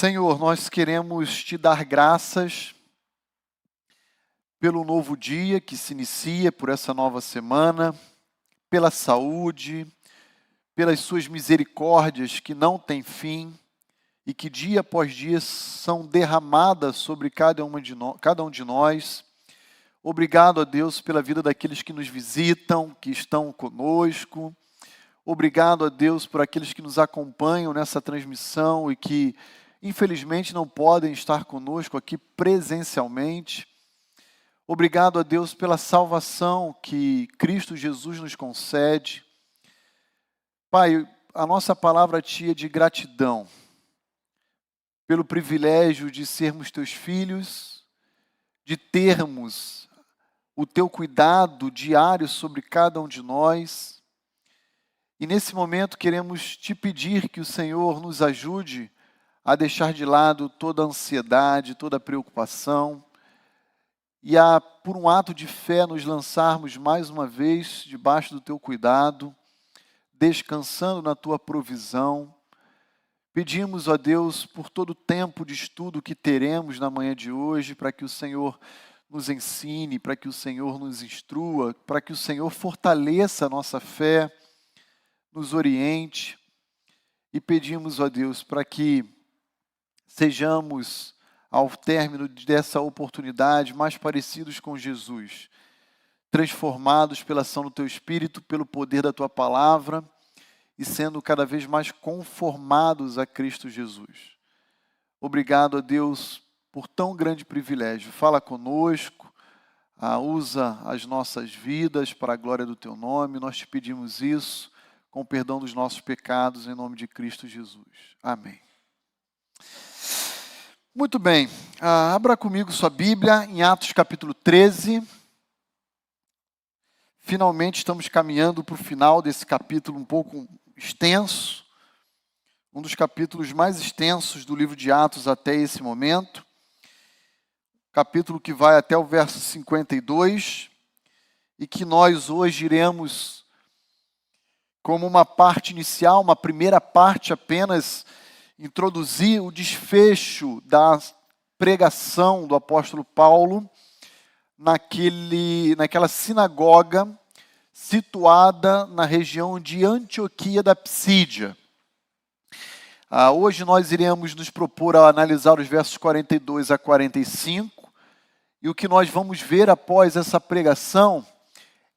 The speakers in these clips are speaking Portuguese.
Senhor, nós queremos te dar graças pelo novo dia que se inicia, por essa nova semana, pela saúde, pelas suas misericórdias que não têm fim e que dia após dia são derramadas sobre cada um de nós. Obrigado a Deus pela vida daqueles que nos visitam, que estão conosco. Obrigado a Deus por aqueles que nos acompanham nessa transmissão e que, infelizmente, não podem estar conosco aqui presencialmente. Obrigado a Deus pela salvação que Cristo Jesus nos concede. Pai, a nossa palavra a Ti é de gratidão, pelo privilégio de sermos Teus filhos, de termos o Teu cuidado diário sobre cada um de nós. E nesse momento queremos Te pedir que o Senhor nos ajude a deixar de lado toda a ansiedade, toda a preocupação, e a, por um ato de fé, nos lançarmos mais uma vez debaixo do Teu cuidado, descansando na Tua provisão. Pedimos a Deus por todo o tempo de estudo que teremos na manhã de hoje, para que o Senhor nos ensine, para que o Senhor nos instrua, para que o Senhor fortaleça a nossa fé, nos oriente. E pedimos a Deus para que sejamos, ao término dessa oportunidade, mais parecidos com Jesus, transformados pela ação do Teu Espírito, pelo poder da Tua Palavra, e sendo cada vez mais conformados a Cristo Jesus. Obrigado a Deus por tão grande privilégio. Fala conosco, usa as nossas vidas para a glória do Teu nome. Nós Te pedimos isso, com o perdão dos nossos pecados, em nome de Cristo Jesus. Amém. Muito bem, abra comigo sua Bíblia em Atos capítulo 13. Finalmente estamos caminhando para o final desse capítulo um pouco extenso, um dos capítulos mais extensos do livro de Atos até esse momento. Capítulo que vai até o verso 52 e que nós hoje iremos, como uma parte inicial, uma primeira parte apenas, introduzir o desfecho da pregação do apóstolo Paulo naquela sinagoga situada na região de Antioquia da Psídia. Hoje nós iremos nos propor a analisar os versos 42 a 45, e o que nós vamos ver após essa pregação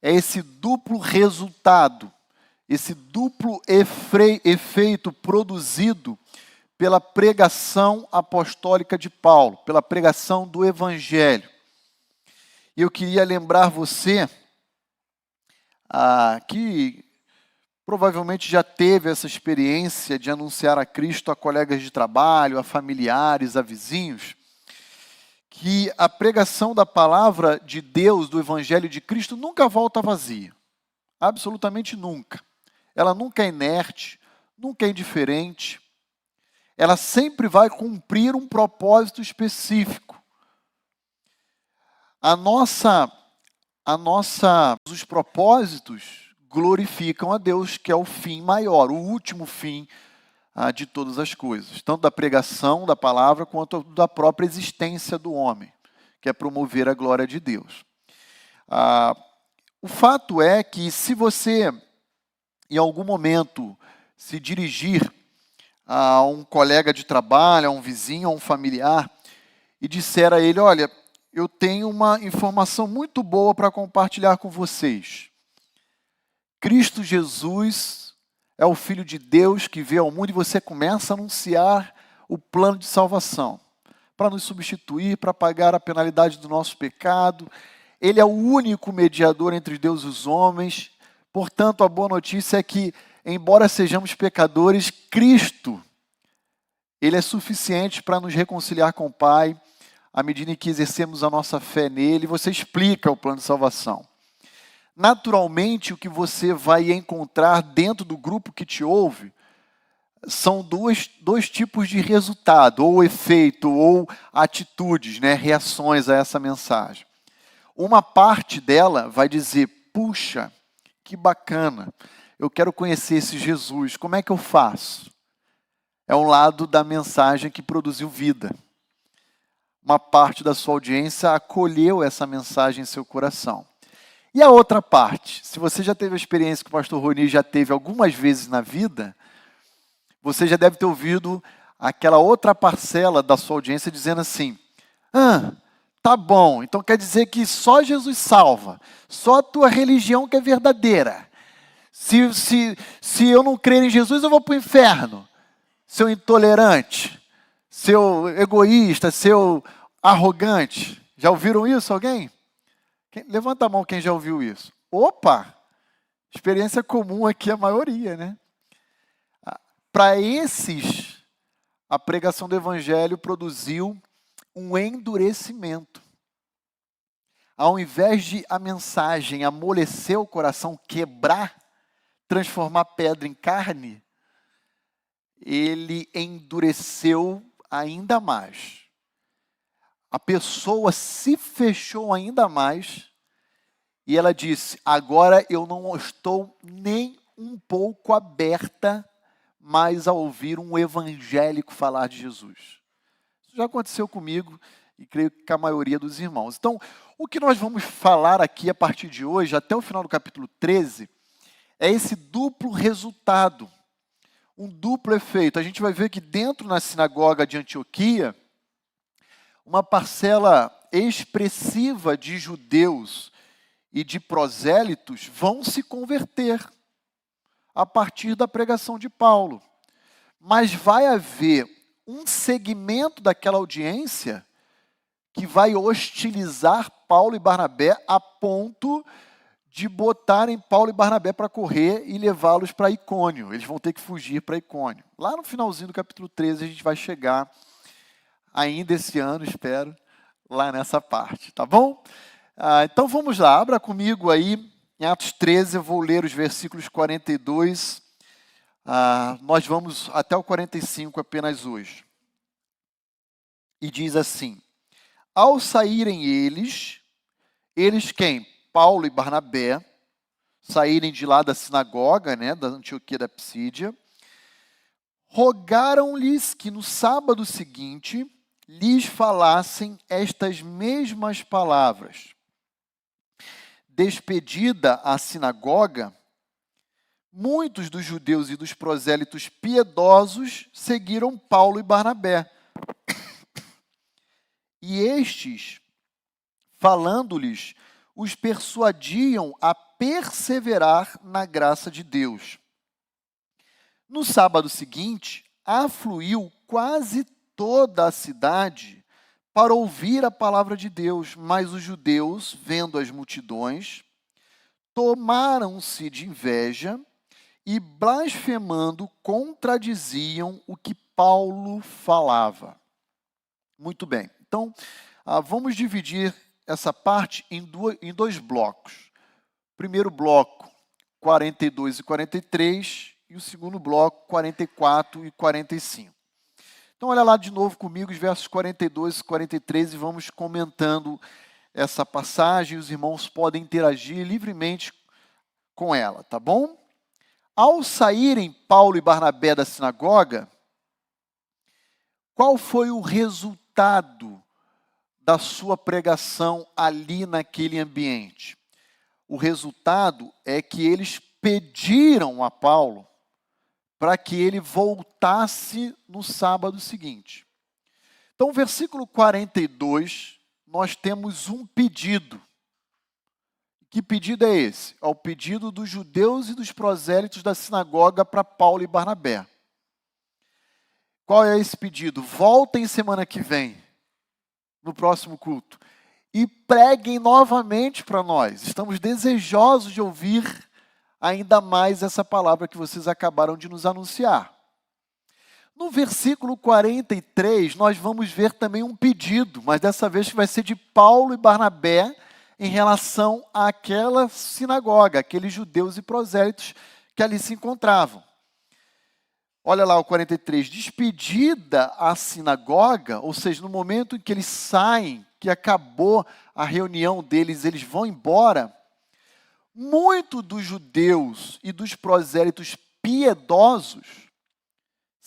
é esse duplo resultado, esse duplo efeito produzido pela pregação apostólica de Paulo, pela pregação do Evangelho. E eu queria lembrar você que provavelmente já teve essa experiência de anunciar a Cristo a colegas de trabalho, a familiares, a vizinhos, que a pregação da palavra de Deus, do Evangelho de Cristo, nunca volta vazia. Absolutamente nunca. Ela nunca é inerte, nunca é indiferente. Ela sempre vai cumprir um propósito específico. Os propósitos glorificam a Deus, que é o fim maior, o último fim de todas as coisas, tanto da pregação da palavra quanto da própria existência do homem, que é promover a glória de Deus. O fato é que se você, em algum momento, se dirigir a um colega de trabalho, a um vizinho, a um familiar, e disser a ele: olha, eu tenho uma informação muito boa para compartilhar com vocês. Cristo Jesus é o Filho de Deus que veio ao mundo, e você começa a anunciar o plano de salvação, para nos substituir, para pagar a penalidade do nosso pecado. Ele é o único mediador entre Deus e os homens. Portanto, a boa notícia é que, embora sejamos pecadores, Cristo, Ele é suficiente para nos reconciliar com o Pai, à medida em que exercemos a nossa fé nele. Você explica o plano de salvação. Naturalmente, o que você vai encontrar dentro do grupo que te ouve são dois tipos de resultado, ou efeito, ou atitudes, reações a essa mensagem. Uma parte dela vai dizer: puxa, que bacana, eu quero conhecer esse Jesus, como é que eu faço? é um lado da mensagem que produziu vida. Uma parte da sua audiência acolheu essa mensagem em seu coração. E a outra parte, se você já teve a experiência que o pastor Roni já teve algumas vezes na vida, você já deve ter ouvido aquela outra parcela da sua audiência dizendo assim: tá bom, então quer dizer que só Jesus salva, só a tua religião que é verdadeira. Se eu não crer em Jesus, eu vou para o inferno. Seu intolerante, seu egoísta, seu arrogante. Já ouviram isso, alguém? Levanta a mão quem já ouviu isso. Opa! Experiência comum aqui, a maioria, né? Para esses, a pregação do evangelho produziu um endurecimento. Ao invés de a mensagem amolecer o coração, quebrar, transformar pedra em carne, ele endureceu ainda mais. A pessoa se fechou ainda mais e ela disse: agora eu não estou nem um pouco aberta mais a ouvir um evangélico falar de Jesus. Isso já aconteceu comigo e creio que com a maioria dos irmãos. Então, o que nós vamos falar aqui a partir de hoje, até o final do capítulo 13, é esse duplo resultado, um duplo efeito. A gente vai ver que dentro da sinagoga de Antioquia, uma parcela expressiva de judeus e de prosélitos vão se converter a partir da pregação de Paulo. Mas vai haver um segmento daquela audiência que vai hostilizar Paulo e Barnabé a ponto de botarem Paulo e Barnabé para correr e levá-los para Icônio. Eles vão ter que fugir para Icônio. Lá no finalzinho do capítulo 13 a gente vai chegar, ainda esse ano, espero, lá nessa parte, tá bom? Então vamos lá, abra comigo aí em Atos 13, eu vou ler os versículos 42, nós vamos até o 45 apenas hoje. E diz assim: ao saírem eles quem? Paulo e Barnabé, saírem de lá da sinagoga, né, da Antioquia da Psídia, rogaram-lhes que no sábado seguinte lhes falassem estas mesmas palavras. Despedida a sinagoga, muitos dos judeus e dos prosélitos piedosos seguiram Paulo e Barnabé. E estes, falando-lhes, os persuadiam a perseverar na graça de Deus. No sábado seguinte, afluiu quase toda a cidade para ouvir a palavra de Deus, mas os judeus, vendo as multidões, tomaram-se de inveja e, blasfemando, contradiziam o que Paulo falava. Muito bem, então vamos dividir essa parte em dois blocos. Primeiro bloco, 42 e 43, e o segundo bloco, 44 e 45. Então, olha lá de novo comigo os versos 42 e 43 e vamos comentando essa passagem. Os irmãos podem interagir livremente com ela, tá bom? Ao saírem Paulo e Barnabé da sinagoga, qual foi o resultado da sua pregação ali naquele ambiente? O resultado é que eles pediram a Paulo para que ele voltasse no sábado seguinte. Então, versículo 42, nós temos um pedido. Que pedido é esse? É o pedido dos judeus e dos prosélitos da sinagoga para Paulo e Barnabé. Qual é esse pedido? Voltem semana que vem, no próximo culto, e preguem novamente para nós. Estamos desejosos de ouvir ainda mais essa palavra que vocês acabaram de nos anunciar. No versículo 43, nós vamos ver também um pedido, mas dessa vez que vai ser de Paulo e Barnabé em relação àquela sinagoga, aqueles judeus e prosélitos que ali se encontravam. Olha lá o 43, despedida a sinagoga, ou seja, no momento em que eles saem, que acabou a reunião deles, eles vão embora, muitos dos judeus e dos prosélitos piedosos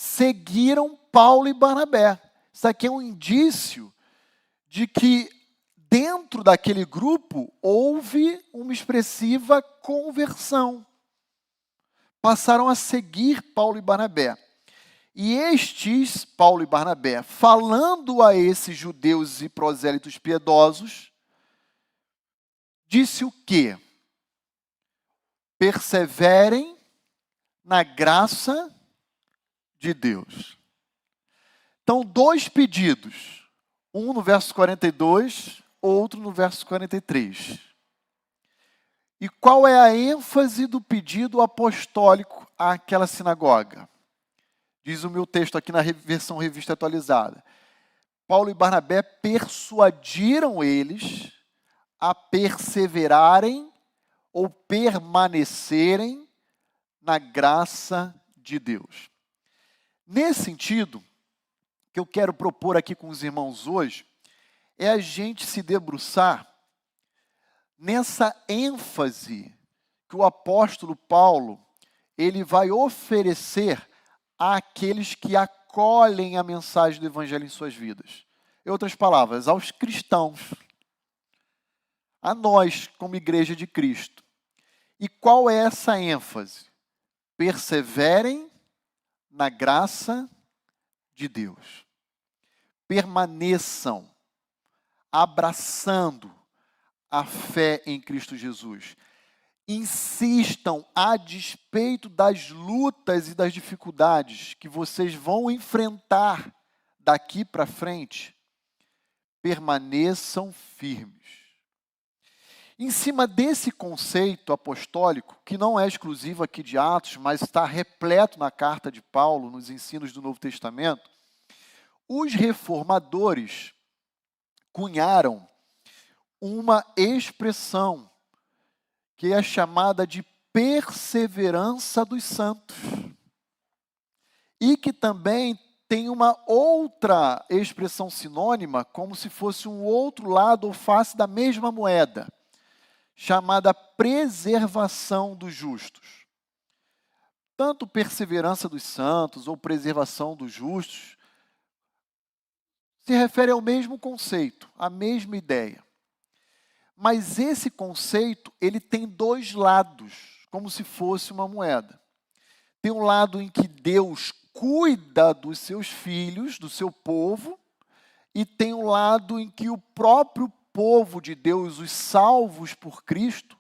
seguiram Paulo e Barnabé. Isso aqui é um indício de que dentro daquele grupo houve uma expressiva conversão. Passaram a seguir Paulo e Barnabé. E estes, Paulo e Barnabé, falando a esses judeus e prosélitos piedosos, disse o quê? Perseverem na graça de Deus. Então, dois pedidos. Um no verso 42, outro no verso 43. E qual é a ênfase do pedido apostólico àquela sinagoga? Diz o meu texto aqui na versão revista atualizada. Paulo e Barnabé persuadiram eles a perseverarem ou permanecerem na graça de Deus. Nesse sentido, que eu quero propor aqui com os irmãos hoje, é a gente se debruçar nessa ênfase que o apóstolo Paulo, ele vai oferecer àqueles que acolhem a mensagem do evangelho em suas vidas. Em outras palavras, aos cristãos, a nós como igreja de Cristo. E qual é essa ênfase? Perseverem na graça de Deus. Permaneçam abraçando a fé em Cristo Jesus. Insistam a despeito das lutas e das dificuldades que vocês vão enfrentar daqui para frente. Permaneçam firmes. Em cima desse conceito apostólico, que não é exclusivo aqui de Atos, mas está repleto na carta de Paulo, nos ensinos do Novo Testamento, os reformadores cunharam uma expressão que é chamada de perseverança dos santos. E que também tem uma outra expressão sinônima, como se fosse um outro lado ou face da mesma moeda, chamada preservação dos justos. Tanto perseverança dos santos ou preservação dos justos se refere ao mesmo conceito, à mesma ideia. Mas esse conceito, ele tem dois lados, como se fosse uma moeda. Tem um lado em que Deus cuida dos seus filhos, do seu povo, e tem um lado em que o próprio povo de Deus, os salvos por Cristo,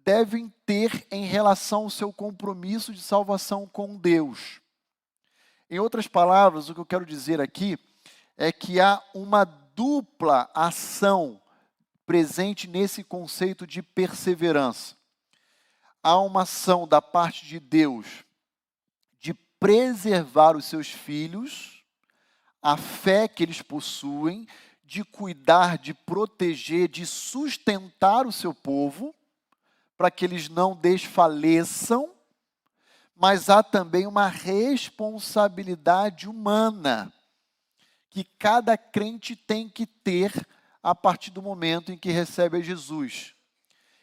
devem ter em relação ao seu compromisso de salvação com Deus. Em outras palavras, o que eu quero dizer aqui é que há uma dupla ação presente nesse conceito de perseverança. Há uma ação da parte de Deus de preservar os seus filhos, a fé que eles possuem, de cuidar, de proteger, de sustentar o seu povo, para que eles não desfaleçam, mas há também uma responsabilidade humana que cada crente tem que ter a partir do momento em que recebe a Jesus.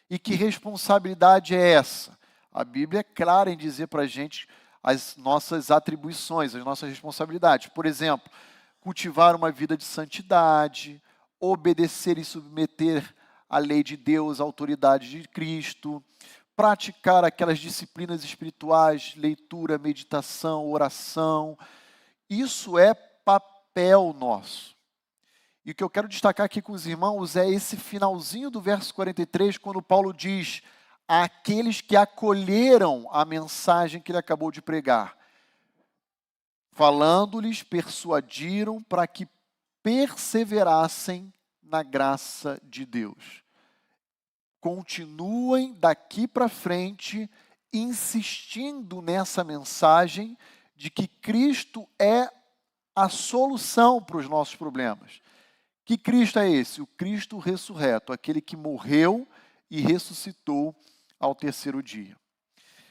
E que responsabilidade é essa? A Bíblia é clara em dizer para a gente as nossas atribuições, as nossas responsabilidades. Por exemplo, cultivar uma vida de santidade, obedecer e submeter à lei de Deus, à autoridade de Cristo, praticar aquelas disciplinas espirituais, leitura, meditação, oração. Isso é papel nosso. E o que eu quero destacar aqui com os irmãos é esse finalzinho do verso 43, quando Paulo diz: àqueles que acolheram a mensagem que ele acabou de pregar, falando-lhes, persuadiram para que perseverassem na graça de Deus. Continuem daqui para frente insistindo nessa mensagem de que Cristo é a solução para os nossos problemas. Que Cristo é esse? O Cristo ressurreto, aquele que morreu e ressuscitou ao terceiro dia.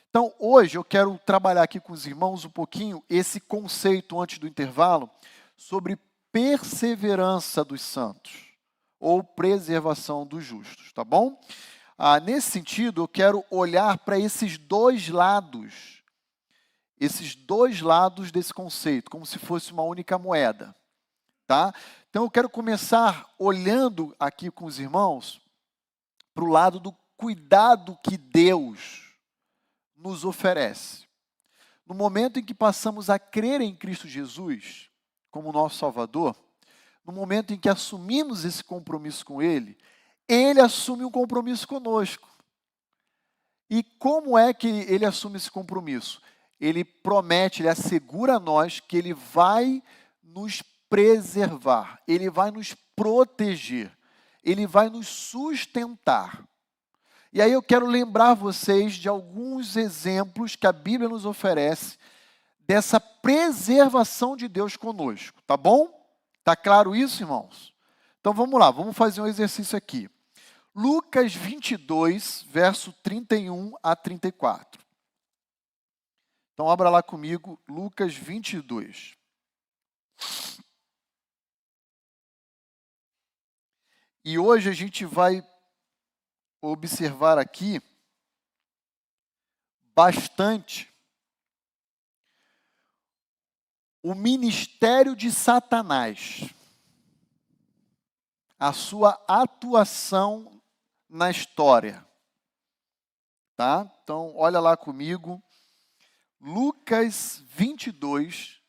Então, hoje eu quero trabalhar aqui com os irmãos um pouquinho esse conceito, antes do intervalo, sobre perseverança dos santos, ou preservação dos justos, tá bom? Nesse sentido, eu quero olhar para esses dois lados esses dois lados desse conceito, como se fosse uma única moeda, tá? Então eu quero começar olhando aqui com os irmãos para o lado do cuidado que Deus nos oferece. No momento em que passamos a crer em Cristo Jesus como nosso Salvador, no momento em que assumimos esse compromisso com Ele, Ele assume um compromisso conosco. E como é que Ele assume esse compromisso? Ele promete, Ele assegura a nós que Ele vai nos preservar, Ele vai nos proteger, Ele vai nos sustentar. E aí eu quero lembrar vocês de alguns exemplos que a Bíblia nos oferece dessa preservação de Deus conosco, tá bom? Tá claro isso, irmãos? Então vamos lá, vamos fazer um exercício aqui. Lucas 22, verso 31 a 34. Então abra lá comigo, Lucas 22. E hoje a gente vai observar aqui bastante o ministério de Satanás, a sua atuação na história, tá? Então, olha lá comigo, Lucas 22,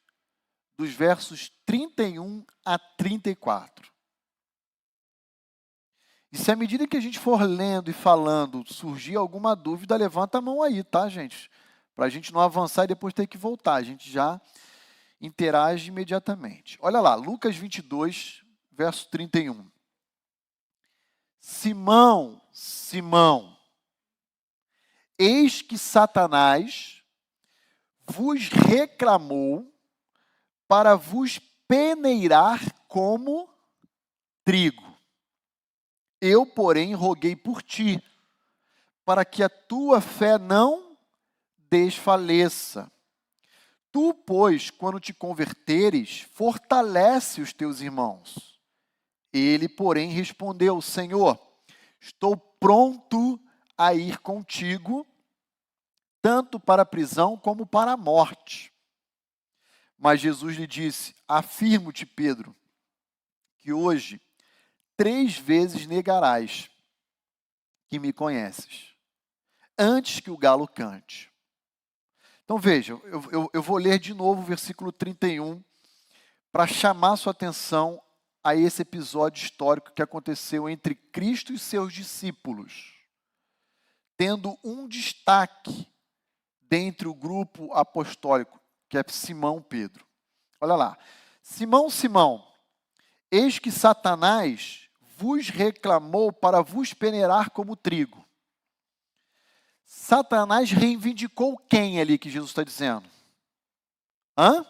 dos versos 31 a 34. E se à medida que a gente for lendo e falando, surgir alguma dúvida, levanta a mão aí, tá, gente? Para a gente não avançar e depois ter que voltar. A gente já interage imediatamente. Olha lá, Lucas 22, verso 31. Simão, Simão, eis que Satanás vos reclamou para vos peneirar como trigo. Eu, porém, roguei por ti, para que a tua fé não desfaleça. Tu, pois, quando te converteres, fortalece os teus irmãos. Ele, porém, respondeu: Senhor, estou pronto a ir contigo, tanto para a prisão como para a morte. Mas Jesus lhe disse: afirmo-te, Pedro, que hoje 3 vezes negarás que me conheces, antes que o galo cante. Então vejam, eu vou ler de novo o versículo 31 para chamar sua atenção a esse episódio histórico que aconteceu entre Cristo e seus discípulos, tendo um destaque dentre o grupo apostólico, que é Simão Pedro. Olha lá, Simão, Simão, eis que Satanás vos reclamou para vos peneirar como trigo. Satanás reivindicou quem ali que Jesus está dizendo? Hã?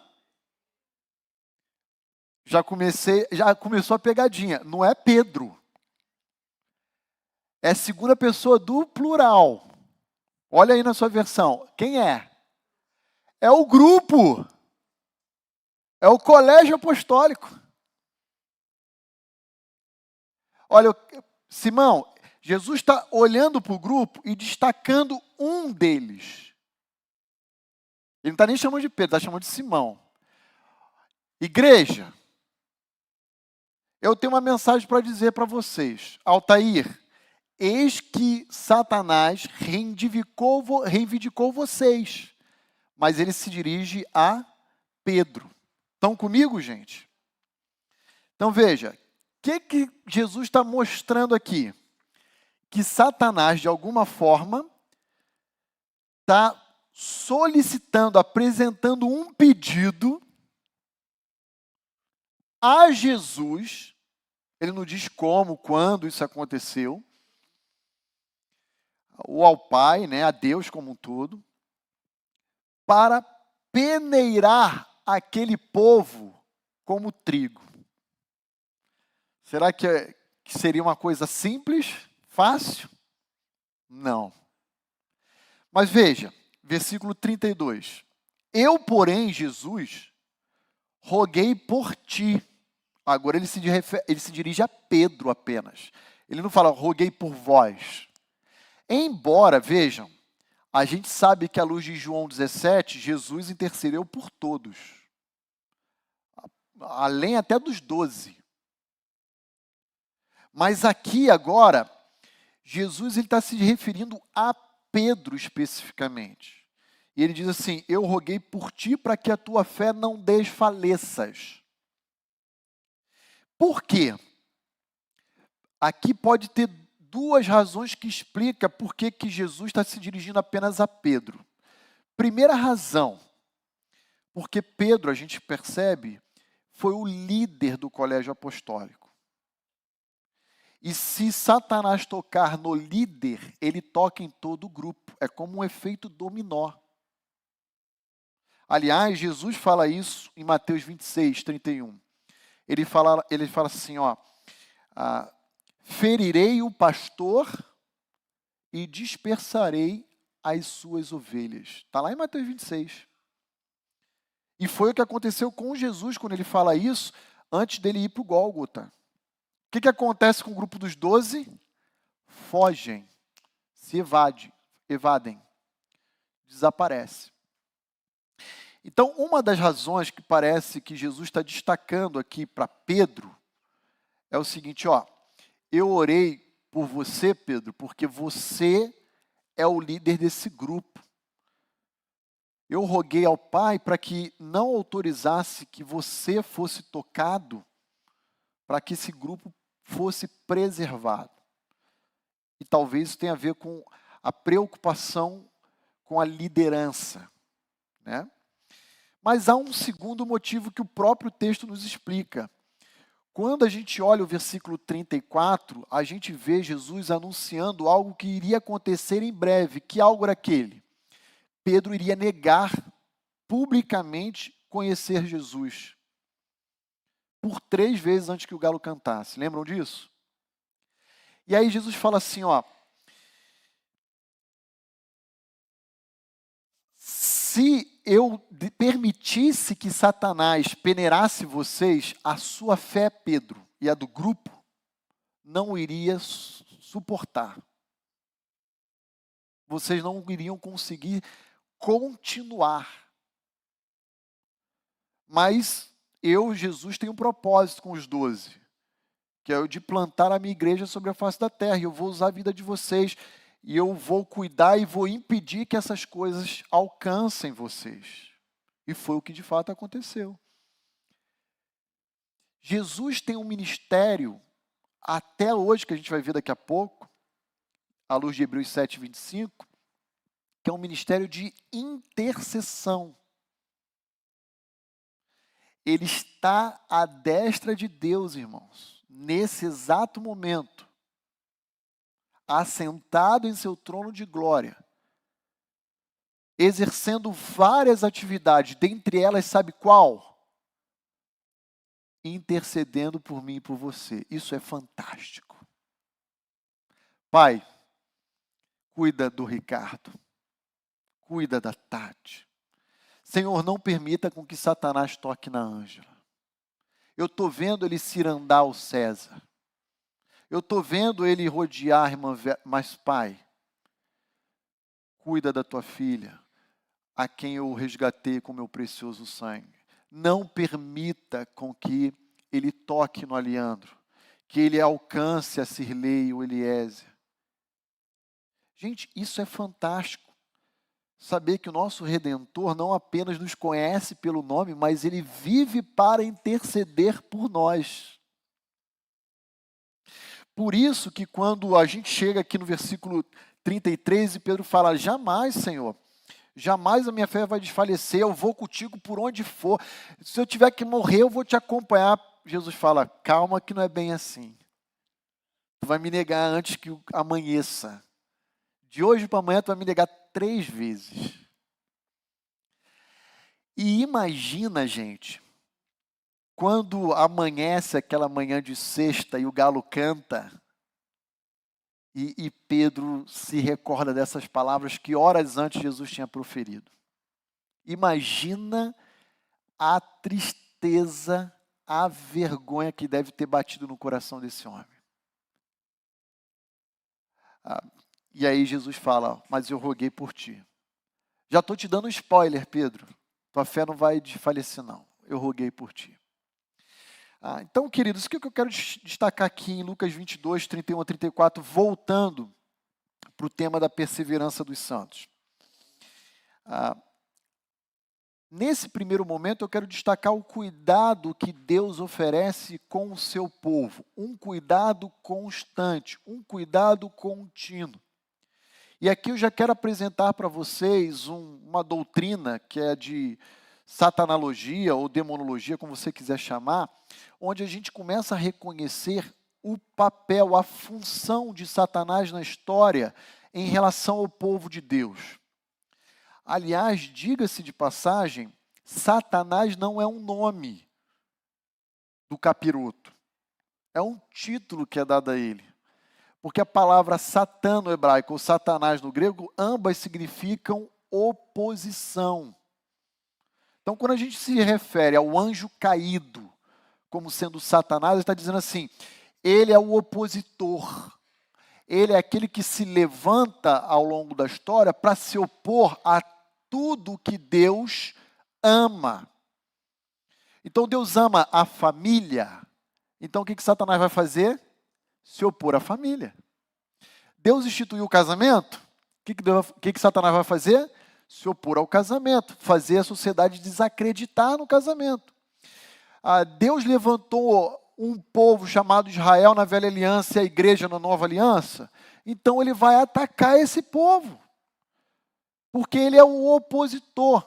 Já começou a pegadinha. Não é Pedro. É segunda pessoa do plural. Olha aí na sua versão. Quem é? É o grupo. É o colégio apostólico. Olha, Simão, Jesus está olhando para o grupo e destacando um deles. Ele não está nem chamando de Pedro, está chamando de Simão. Igreja, eu tenho uma mensagem para dizer para vocês. Altair, eis que Satanás reivindicou vocês, mas ele se dirige a Pedro. Estão comigo, gente? Então veja, o que Jesus está mostrando aqui? Que Satanás, de alguma forma, está solicitando, apresentando um pedido a Jesus. Ele não diz como, quando isso aconteceu, ou ao Pai, né, a Deus como um todo, para peneirar aquele povo como trigo. Será que seria uma coisa simples, fácil? Não. Mas veja, versículo 32. Eu, porém, Jesus, roguei por ti. Agora ele se dirige a Pedro apenas. Ele não fala, roguei por vós. Embora, vejam, A gente sabe que à luz de João 17, Jesus intercedeu por todos, além até dos 12. Mas aqui agora, Jesus está se referindo a Pedro especificamente. E ele diz assim: eu roguei por ti para que a tua fé não desfaleças. Por quê? Aqui pode ter duas razões que explicam por que Jesus está se dirigindo apenas a Pedro. Primeira razão, porque Pedro, a gente percebe, foi o líder do colégio apostólico. E se Satanás tocar no líder, ele toca em todo o grupo. É como um efeito dominó. Aliás, Jesus fala isso em Mateus 26, 31. Ele fala assim, ó, ferirei o pastor e dispersarei as suas ovelhas. Está lá em Mateus 26. E foi o que aconteceu com Jesus quando ele fala isso, antes dele ir para o Gólgota. O que acontece com o grupo dos 12? Fogem, se evadem, desaparece. Então, uma das razões que parece que Jesus está destacando aqui para Pedro é o seguinte, ó, eu orei por você, Pedro, porque você é o líder desse grupo. Eu roguei ao Pai para que não autorizasse que você fosse tocado, para que esse grupo fosse preservado. E talvez isso tenha a ver com a preocupação com a liderança, né? Mas há um segundo motivo que o próprio texto nos explica. Quando a gente olha o versículo 34, a gente vê Jesus anunciando algo que iria acontecer em breve. Que algo era aquele? Pedro iria negar publicamente conhecer Jesus. Por 3 vezes antes que o galo cantasse. Lembram disso? E aí Jesus fala assim, ó. Se eu permitisse que Satanás peneirasse vocês, a sua fé, Pedro, e a do grupo, não iria suportar. Vocês não iriam conseguir continuar. Mas eu, Jesus, tenho um propósito com os 12, que é o de plantar a minha igreja sobre a face da terra, e eu vou usar a vida de vocês, e eu vou cuidar e vou impedir que essas coisas alcancem vocês. E foi o que de fato aconteceu. Jesus tem um ministério, até hoje, que a gente vai ver daqui a pouco, à luz de Hebreus 7, 25, que é um ministério de intercessão. Ele está à destra de Deus, irmãos, nesse exato momento, assentado em seu trono de glória, exercendo várias atividades, dentre elas, sabe qual? Intercedendo por mim e por você. Isso é fantástico. Pai, cuida do Ricardo, cuida da Tati. Senhor, não permita com que Satanás toque na Ângela. Eu estou vendo ele cirandar o César. Eu estou vendo ele rodear a irmã, mas Pai, cuida da tua filha, a quem eu resgatei com meu precioso sangue. Não permita com que ele toque no Aliandro, que ele alcance a Cirlei e o Eliezer. Gente, isso é fantástico. Saber que o nosso Redentor não apenas nos conhece pelo nome, mas ele vive para interceder por nós. Por isso que quando a gente chega aqui no versículo 33 e Pedro fala, jamais, Senhor, jamais a minha fé vai desfalecer, eu vou contigo por onde for. Se eu tiver que morrer, eu vou te acompanhar. Jesus fala, calma que não é bem assim. Tu vai me negar antes que amanheça. De hoje para amanhã tu vai me negar 3 vezes. E imagina, gente, quando amanhece aquela manhã de sexta e o galo canta, e Pedro se recorda dessas palavras que horas antes Jesus tinha proferido. Imagina a tristeza, a vergonha que deve ter batido no coração desse homem. E aí Jesus fala, mas eu roguei por ti. Já estou te dando um spoiler, Pedro. Tua fé não vai desfalecer, não. Eu roguei por ti. Então, queridos, o que eu quero destacar aqui em Lucas 22, 31 a 34, voltando para o tema da perseverança dos santos. Nesse primeiro momento, eu quero destacar o cuidado que Deus oferece com o seu povo. Um cuidado constante, um cuidado contínuo. E aqui eu já quero apresentar para vocês uma doutrina que é de satanologia ou demonologia, como você quiser chamar, onde a gente começa a reconhecer o papel, a função de Satanás na história em relação ao povo de Deus. Aliás, diga-se de passagem, Satanás não é um nome do capiroto, é um título que é dado a ele. Porque a palavra Satã no hebraico ou Satanás no grego, ambas significam oposição. Então, quando a gente se refere ao anjo caído como sendo Satanás, ele está dizendo assim, ele é o opositor. Ele é aquele que se levanta ao longo da história para se opor a tudo que Deus ama. Então, Deus ama a família. Então, o que Satanás vai fazer? Se opor à família. Deus instituiu o casamento, o que Satanás vai fazer? Se opor ao casamento, fazer a sociedade desacreditar no casamento. Deus levantou um povo chamado Israel na velha aliança e a igreja na nova aliança, então ele vai atacar esse povo, porque ele é o opositor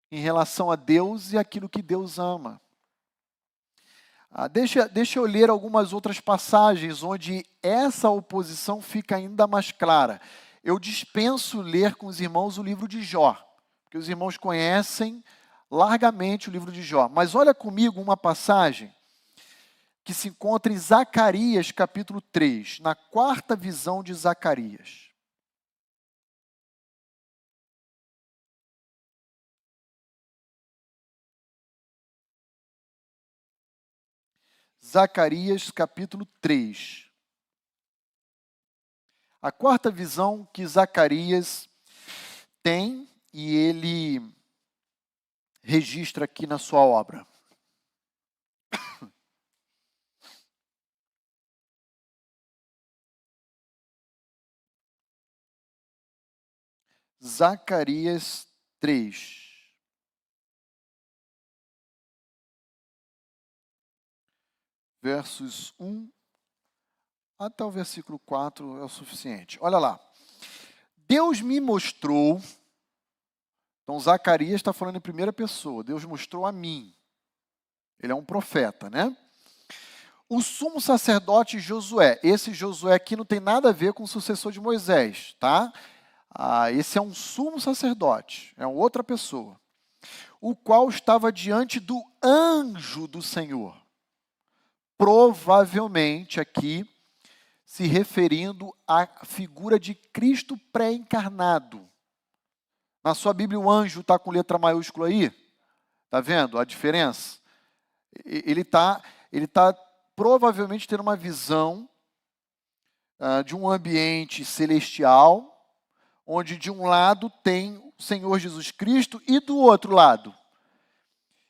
em relação a Deus e aquilo que Deus ama. Deixa eu ler algumas outras passagens onde essa oposição fica ainda mais clara. Eu dispenso ler com os irmãos o livro de Jó, porque os irmãos conhecem largamente o livro de Jó. Mas olha comigo uma passagem que se encontra em Zacarias, capítulo 3, na quarta visão de Zacarias. Zacarias, capítulo 3. A quarta visão que Zacarias tem e ele registra aqui na sua obra. Zacarias 3. Versos 1 até o versículo 4 é o suficiente. Olha lá. Deus me mostrou. Então, Zacarias está falando em primeira pessoa. Deus mostrou a mim. Ele é um profeta, né? O sumo sacerdote Josué. Esse Josué aqui não tem nada a ver com o sucessor de Moisés, tá? Esse é um sumo sacerdote. É outra pessoa. O qual estava diante do anjo do Senhor. Provavelmente aqui se referindo à figura de Cristo pré-encarnado. Na sua Bíblia o anjo está com letra maiúscula aí? Está vendo a diferença? Ele tá provavelmente tendo uma visão de um ambiente celestial, onde de um lado tem o Senhor Jesus Cristo e do outro lado.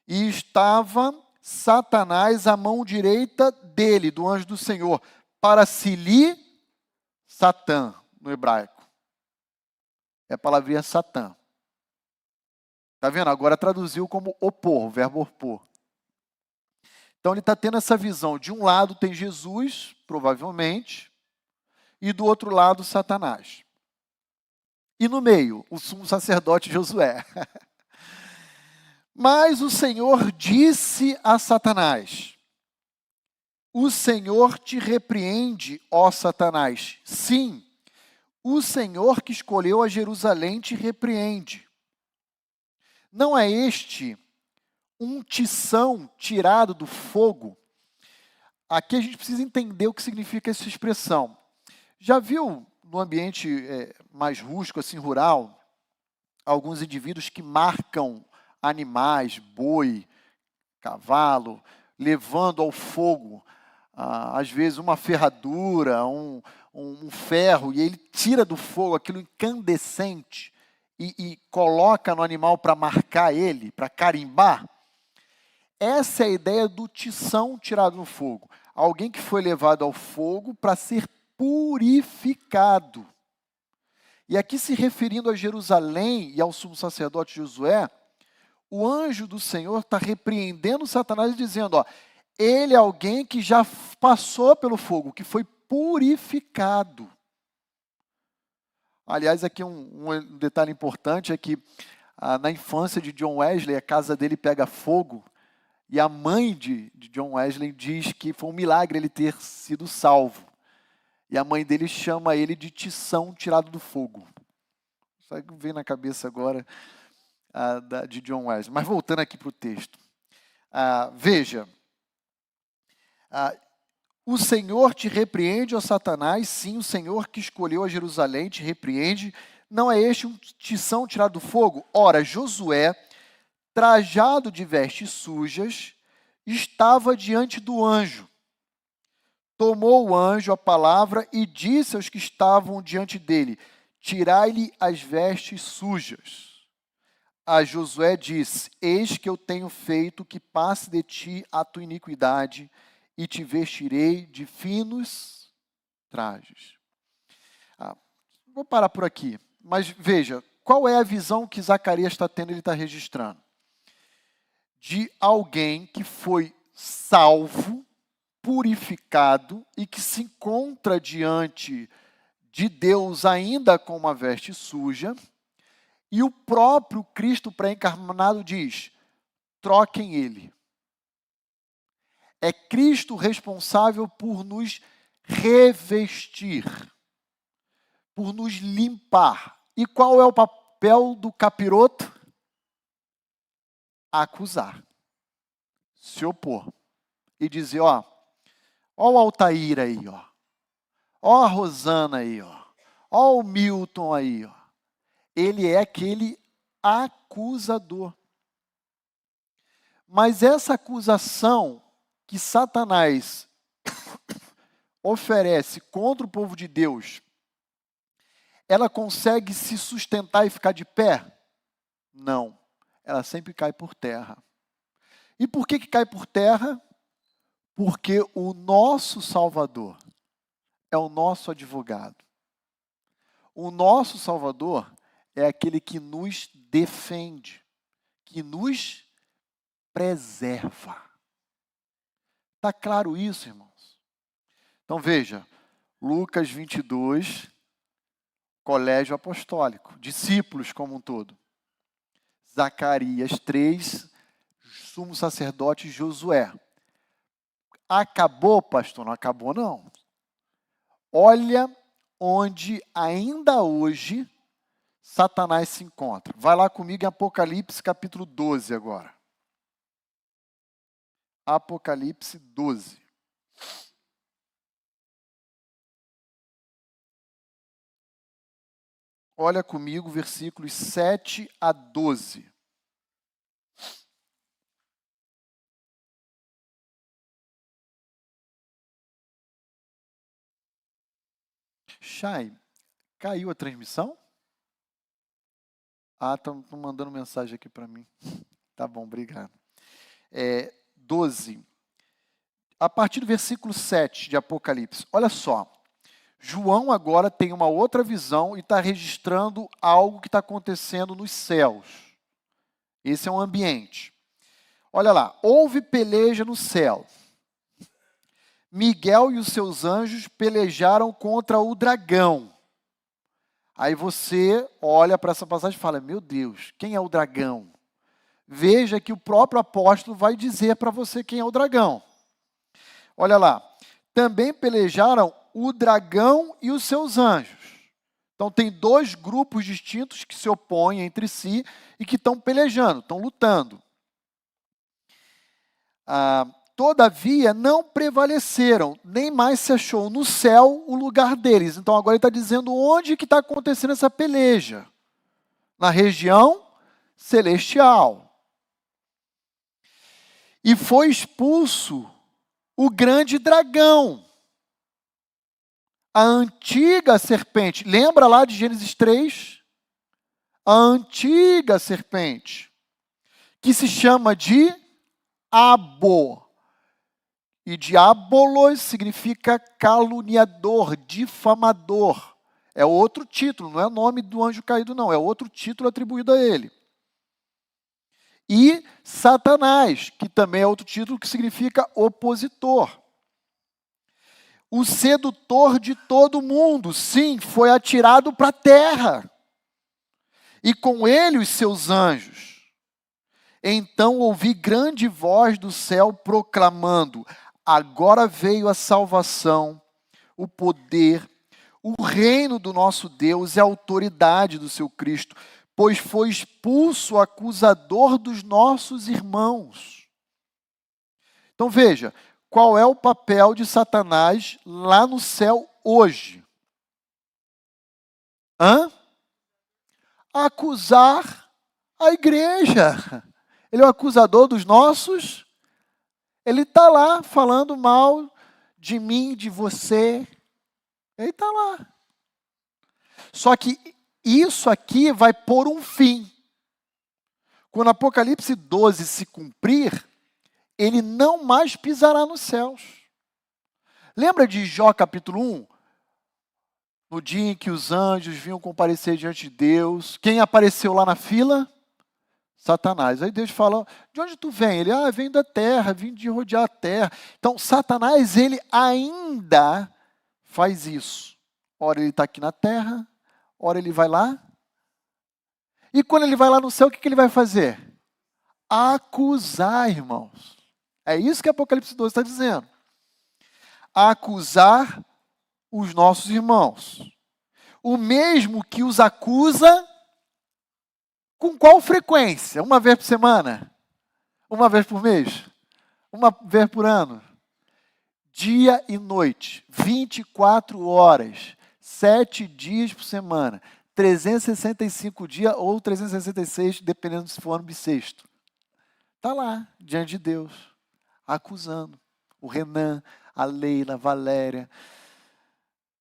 E estava Satanás à mão direita dele, do anjo do Senhor, para Sili, Satã, no hebraico. É a palavrinha Satã. Está vendo? Agora traduziu como opor, o verbo opor. Então ele está tendo essa visão. De um lado tem Jesus, provavelmente, e do outro lado Satanás. E no meio, o sumo sacerdote Josué. Mas o Senhor disse a Satanás: o Senhor te repreende, ó Satanás. Sim, o Senhor que escolheu a Jerusalém te repreende. Não é este um tição tirado do fogo? Aqui a gente precisa entender o que significa essa expressão. Já viu no ambiente mais rústico, assim, rural, alguns indivíduos que marcam animais, boi, cavalo, levando ao fogo, às vezes uma ferradura, um um ferro e ele tira do fogo aquilo incandescente e coloca no animal para marcar ele, para carimbar. Essa é a ideia do tição tirado no fogo. Alguém que foi levado ao fogo para ser purificado. E aqui se referindo a Jerusalém e ao sumo sacerdote Josué, o anjo do Senhor está repreendendo Satanás e dizendo, ó, ele é alguém que já passou pelo fogo, que foi purificado. Aliás, aqui um detalhe importante é que na infância de John Wesley, a casa dele pega fogo, e a mãe de John Wesley diz que foi um milagre ele ter sido salvo. E a mãe dele chama ele de tição tirado do fogo. Só que vem na cabeça agora de John Wesley. Mas voltando aqui para o texto. Veja, o Senhor te repreende, ó Satanás, sim, o Senhor que escolheu a Jerusalém te repreende. Não é este um tição tirado do fogo? Ora, Josué, trajado de vestes sujas, estava diante do anjo. Tomou o anjo a palavra e disse aos que estavam diante dele, tirai-lhe as vestes sujas. A Josué disse, eis que eu tenho feito que passe de ti a tua iniquidade, e te vestirei de finos trajes. Vou parar por aqui, mas veja, qual é a visão que Zacarias está tendo, ele está registrando? De alguém que foi salvo, purificado e que se encontra diante de Deus ainda com uma veste suja, e o próprio Cristo pré-encarnado diz, troquem ele. É Cristo responsável por nos revestir, por nos limpar. E qual é o papel do capiroto? Acusar, se opor e dizer, ó o Altair aí, ó a Rosana aí, ó o Milton aí, ó. Ele é aquele acusador. Mas essa acusação que Satanás oferece contra o povo de Deus, ela consegue se sustentar e ficar de pé? Não. Ela sempre cai por terra. E por que cai por terra? Porque o nosso Salvador é o nosso advogado. O nosso Salvador é aquele que nos defende, que nos preserva. Está claro isso, irmãos? Então veja, Lucas 22, colégio apostólico, discípulos como um todo. Zacarias 3, sumo sacerdote Josué. Acabou, pastor? Não acabou, não. Olha onde ainda hoje Satanás se encontra. Vai lá comigo em Apocalipse capítulo 12 agora. Apocalipse 12. Olha comigo versículos 7 a 12. Chay, caiu a transmissão? Estão mandando mensagem aqui para mim. Tá bom, obrigado. 12. A partir do versículo 7 de Apocalipse. Olha só. João agora tem uma outra visão e está registrando algo que está acontecendo nos céus. Esse é um ambiente. Olha lá. Houve peleja no céu. Miguel e os seus anjos pelejaram contra o dragão. Aí você olha para essa passagem e fala, meu Deus, quem é o dragão? Veja que o próprio apóstolo vai dizer para você quem é o dragão. Olha lá. Também pelejaram o dragão e os seus anjos. Então tem dois grupos distintos que se opõem entre si e que estão pelejando, estão lutando. Todavia não prevaleceram, nem mais se achou no céu o lugar deles. Então agora ele está dizendo onde que está acontecendo essa peleja. Na região celestial. E foi expulso o grande dragão, a antiga serpente. Lembra lá de Gênesis 3? A antiga serpente, que se chama de Abo. E diabolos significa caluniador, difamador. É outro título, não é o nome do anjo caído, não. É outro título atribuído a ele. E Satanás, que também é outro título que significa opositor. O sedutor de todo mundo, sim, foi atirado para a terra. E com ele os seus anjos. Então ouvi grande voz do céu proclamando: agora veio a salvação, o poder, o reino do nosso Deus e a autoridade do seu Cristo, pois foi expulso o acusador dos nossos irmãos. Então veja, qual é o papel de Satanás lá no céu hoje? Acusar a igreja. Ele é o acusador dos nossos. Ele está lá falando mal de mim, de você. Ele está lá. Só que isso aqui vai pôr um fim. Quando Apocalipse 12 se cumprir, ele não mais pisará nos céus. Lembra de Jó capítulo 1? No dia em que os anjos vinham comparecer diante de Deus, quem apareceu lá na fila? Satanás. Aí Deus fala: de onde tu vem? Ele: vem da terra, vim de rodear a terra. Então, Satanás, ele ainda faz isso. Ora ele está aqui na terra, ora ele vai lá. E quando ele vai lá no céu, o que ele vai fazer? Acusar, irmãos. É isso que Apocalipse 12 está dizendo. Acusar os nossos irmãos. O mesmo que os acusa, com qual frequência? Uma vez por semana? Uma vez por mês? Uma vez por ano? Dia e noite, 24 horas, 7 dias por semana, 365 dias ou 366, dependendo se for ano bissexto. Está lá, diante de Deus, acusando o Renan, a Leila, a Valéria,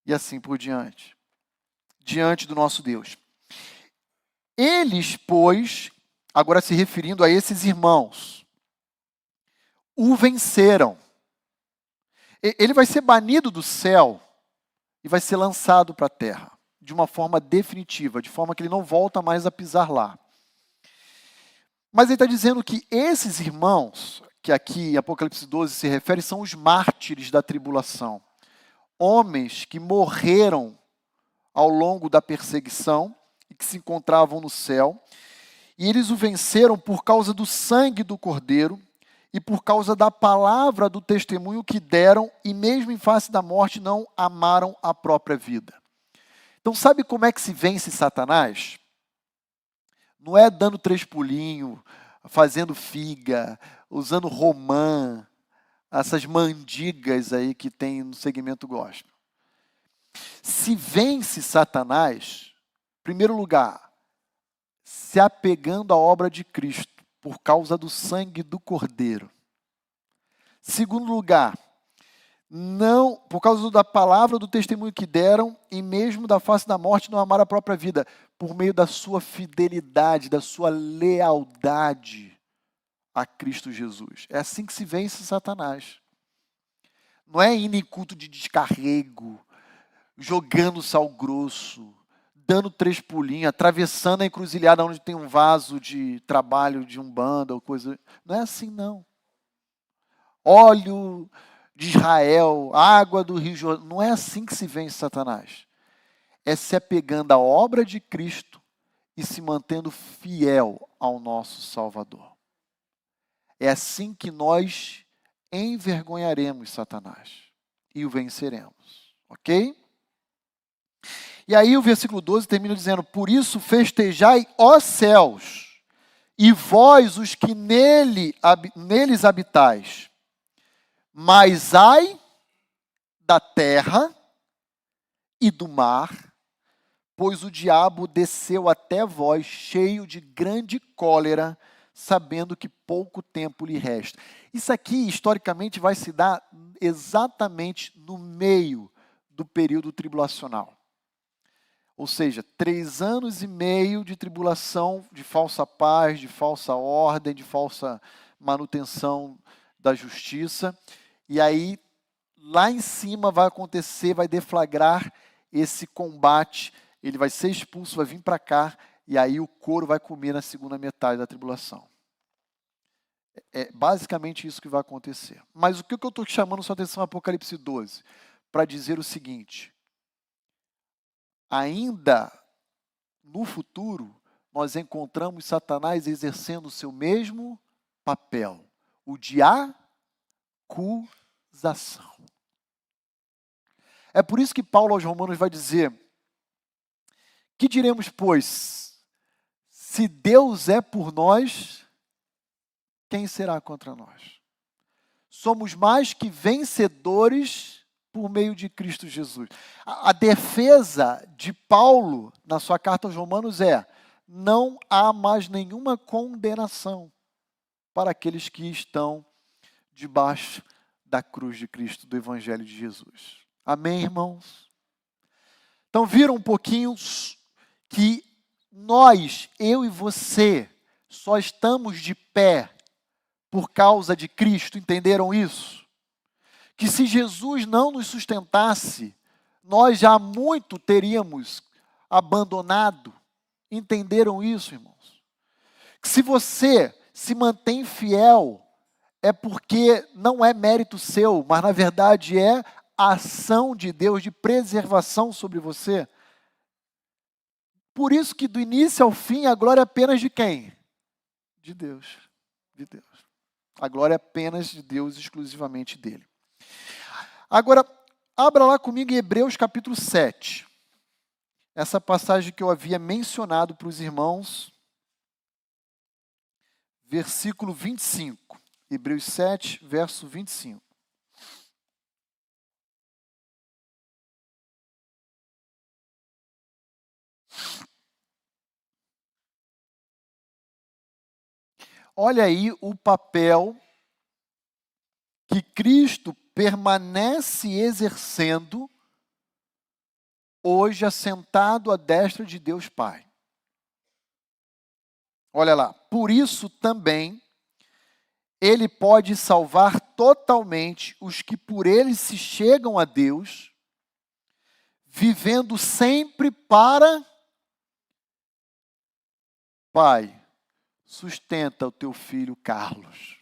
e assim por diante. Diante do nosso Deus. Eles, pois, agora se referindo a esses irmãos, o venceram. Ele vai ser banido do céu e vai ser lançado para a terra, de uma forma definitiva, de forma que ele não volta mais a pisar lá. Mas ele está dizendo que esses irmãos, que aqui em Apocalipse 12 se refere, são os mártires da tribulação. Homens que morreram ao longo da perseguição e que se encontravam no céu. E eles o venceram por causa do sangue do Cordeiro e por causa da palavra do testemunho que deram, e mesmo em face da morte não amaram a própria vida. Então sabe como é que se vence Satanás? Não é dando 3 pulinhos, fazendo figa, usando romã, essas mandigas aí que tem no segmento gospel. Se vence Satanás, em primeiro lugar, se apegando à obra de Cristo, por causa do sangue do Cordeiro. Segundo lugar, não, por causa da palavra do testemunho que deram, e mesmo da face da morte não amar a própria vida, por meio da sua fidelidade, da sua lealdade a Cristo Jesus. É assim que se vence Satanás. Não é indo em culto de descarrego, jogando sal grosso, dando 3 pulinhos, atravessando a encruzilhada onde tem um vaso de trabalho de umbanda ou coisa. Não é assim, não. Óleo de Israel, água do Rio Jordão. Não é assim que se vence Satanás. É se apegando à obra de Cristo e se mantendo fiel ao nosso Salvador. É assim que nós envergonharemos Satanás e o venceremos. Ok? E aí o versículo 12 termina dizendo: por isso festejai, ó céus, e vós os que neles habitais. Mas ai da terra e do mar, pois o diabo desceu até vós cheio de grande cólera, sabendo que pouco tempo lhe resta. Isso aqui, historicamente, vai se dar exatamente no meio do período tribulacional. Ou seja, 3 anos e meio de tribulação, de falsa paz, de falsa ordem, de falsa manutenção da justiça. E aí, lá em cima vai acontecer, vai deflagrar esse combate. Ele vai ser expulso, vai vir para cá, e aí o couro vai comer na segunda metade da tribulação. É basicamente isso que vai acontecer. Mas o que eu estou chamando sua atenção no Apocalipse 12? Para dizer o seguinte: ainda no futuro, nós encontramos Satanás exercendo o seu mesmo papel, o de acusação. É por isso que Paulo aos Romanos vai dizer: que diremos, pois, se Deus é por nós, quem será contra nós? Somos mais que vencedores por meio de Cristo Jesus. A defesa de Paulo na sua carta aos Romanos é: não há mais nenhuma condenação para aqueles que estão debaixo da cruz de Cristo, do Evangelho de Jesus. Amém, irmãos? Então viram um pouquinho que nós, eu e você, só estamos de pé por causa de Cristo, entenderam isso? Que se Jesus não nos sustentasse, nós já muito teríamos abandonado. Entenderam isso, irmãos? Que se você se mantém fiel, é porque não é mérito seu, mas na verdade é a ação de Deus de preservação sobre você. Por isso que do início ao fim a glória é apenas de quem? De Deus. De Deus. A glória é apenas de Deus, exclusivamente dele. Agora, abra lá comigo em Hebreus capítulo 7. Essa passagem que eu havia mencionado para os irmãos. Versículo 25. Hebreus 7, verso 25. Olha aí o papel que Cristo permanece exercendo hoje assentado à destra de Deus Pai. Olha lá, por isso também ele pode salvar totalmente os que por ele se chegam a Deus, vivendo sempre para Pai. Sustenta o teu filho Carlos.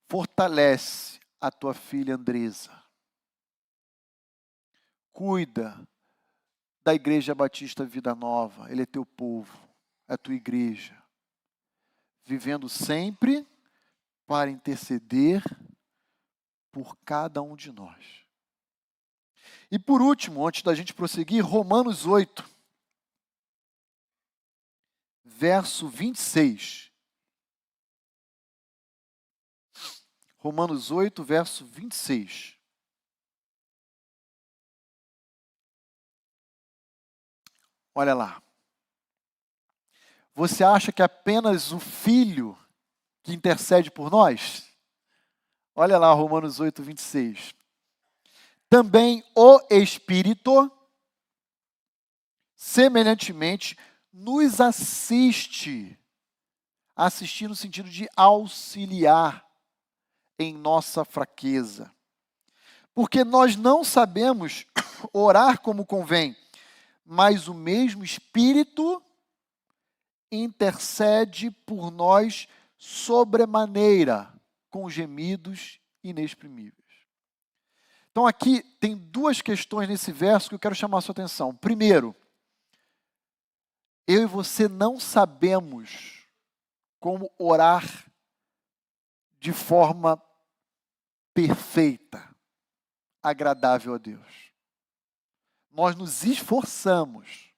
Fortalece a tua filha Andresa. Cuida da Igreja Batista Vida Nova. Ele é teu povo, é a tua igreja. Vivendo sempre para interceder por cada um de nós. E por último, antes da gente prosseguir, Romanos 8, verso 26. Romanos 8, verso 26. Olha lá. Você acha que apenas o Filho que intercede por nós? Olha lá, Romanos 8, 26. Também o Espírito, semelhantemente, nos assiste. Assistir no sentido de auxiliar em nossa fraqueza. Porque nós não sabemos orar como convém, mas o mesmo Espírito intercede por nós sobremaneira, com gemidos inexprimíveis. Então aqui tem duas questões nesse verso que eu quero chamar a sua atenção. Primeiro, eu e você não sabemos como orar de forma perfeita, agradável a Deus. Nós nos esforçamos,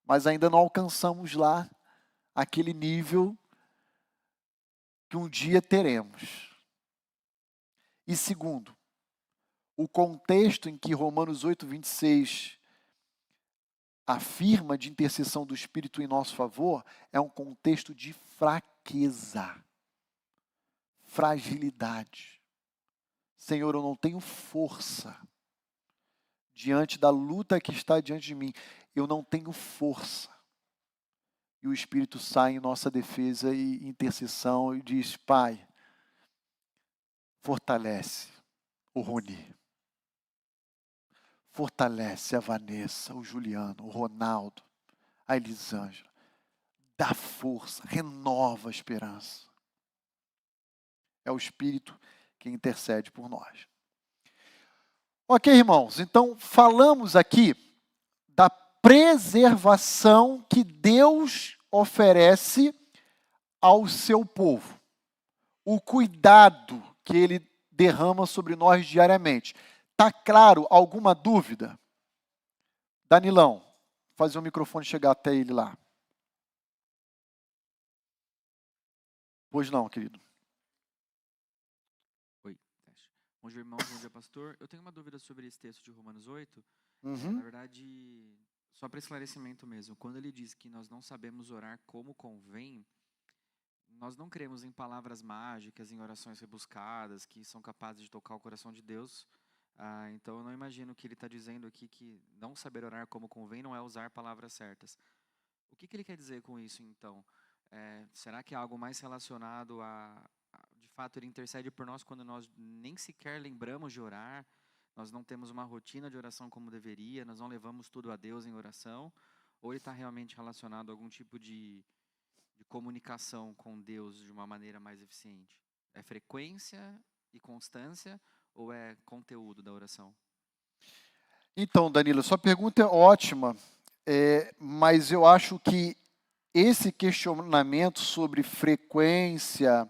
mas ainda não alcançamos lá aquele nível que um dia teremos. E segundo, o contexto em que Romanos 8, 26 afirma de intercessão do Espírito em nosso favor é um contexto de fraqueza, fragilidade. Senhor, eu não tenho força diante da luta que está diante de mim, eu não tenho força. E o Espírito sai em nossa defesa e intercessão e diz: Pai, fortalece o Roni, fortalece a Vanessa, o Juliano, o Ronaldo, a Elisângela, dá força, renova a esperança. É o Espírito que intercede por nós. Ok, irmãos, então falamos aqui da preservação que Deus oferece ao seu povo. O cuidado que Ele derrama sobre nós diariamente. Está claro? Alguma dúvida? Danilão, fazer o microfone chegar até ele lá. Pois não, querido. Oi, teste. Bom dia, irmão. Bom dia, pastor. Eu tenho uma dúvida sobre esse texto de Romanos 8. Na verdade, só para esclarecimento mesmo, quando ele diz que nós não sabemos orar como convém, nós não cremos em palavras mágicas, em orações rebuscadas, que são capazes de tocar o coração de Deus. Então, eu não imagino que ele está dizendo aqui que não saber orar como convém não é usar palavras certas. O que ele quer dizer com isso, então? Será que é algo mais relacionado de fato, ele intercede por nós quando nós nem sequer lembramos de orar, nós não temos uma rotina de oração como deveria, nós não levamos tudo a Deus em oração, ou ele está realmente relacionado a algum tipo de comunicação com Deus de uma maneira mais eficiente? É frequência e constância ou é conteúdo da oração? Então, Danilo, sua pergunta é ótima, mas eu acho que esse questionamento sobre frequência,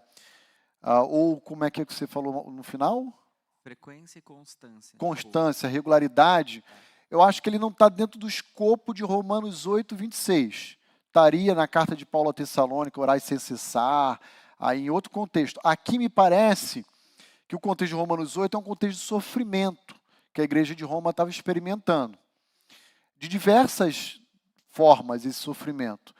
ou como é que você falou no final? Frequência e constância. Constância, regularidade, eu acho que ele não está dentro do escopo de Romanos 8, 26. Estaria na carta de Paulo a Tessalônica, orar sem cessar, aí em outro contexto. Aqui me parece que o contexto de Romanos 8 é um contexto de sofrimento, que a igreja de Roma estava experimentando. De diversas formas esse sofrimento.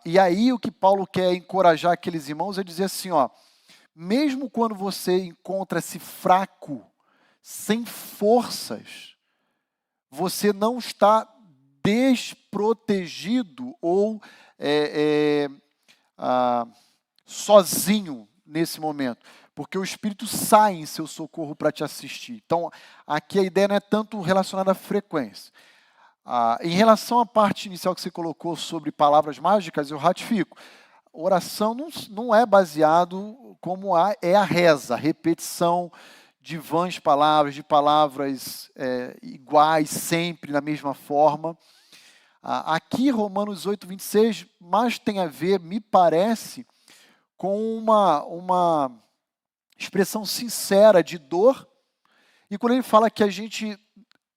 E aí o que Paulo quer encorajar aqueles irmãos é dizer assim, mesmo quando você encontra-se fraco, sem forças, você não está desprotegido ou sozinho nesse momento, porque o Espírito sai em seu socorro para te assistir. Então, aqui a ideia não é tanto relacionada à frequência. Em relação à parte inicial que você colocou sobre palavras mágicas, eu ratifico. Oração não é baseado como é a reza, a repetição de vãs palavras, de palavras iguais, sempre na mesma forma. Aqui, Romanos 8, 26, mais tem a ver, me parece, com uma expressão sincera de dor. E quando ele fala que a gente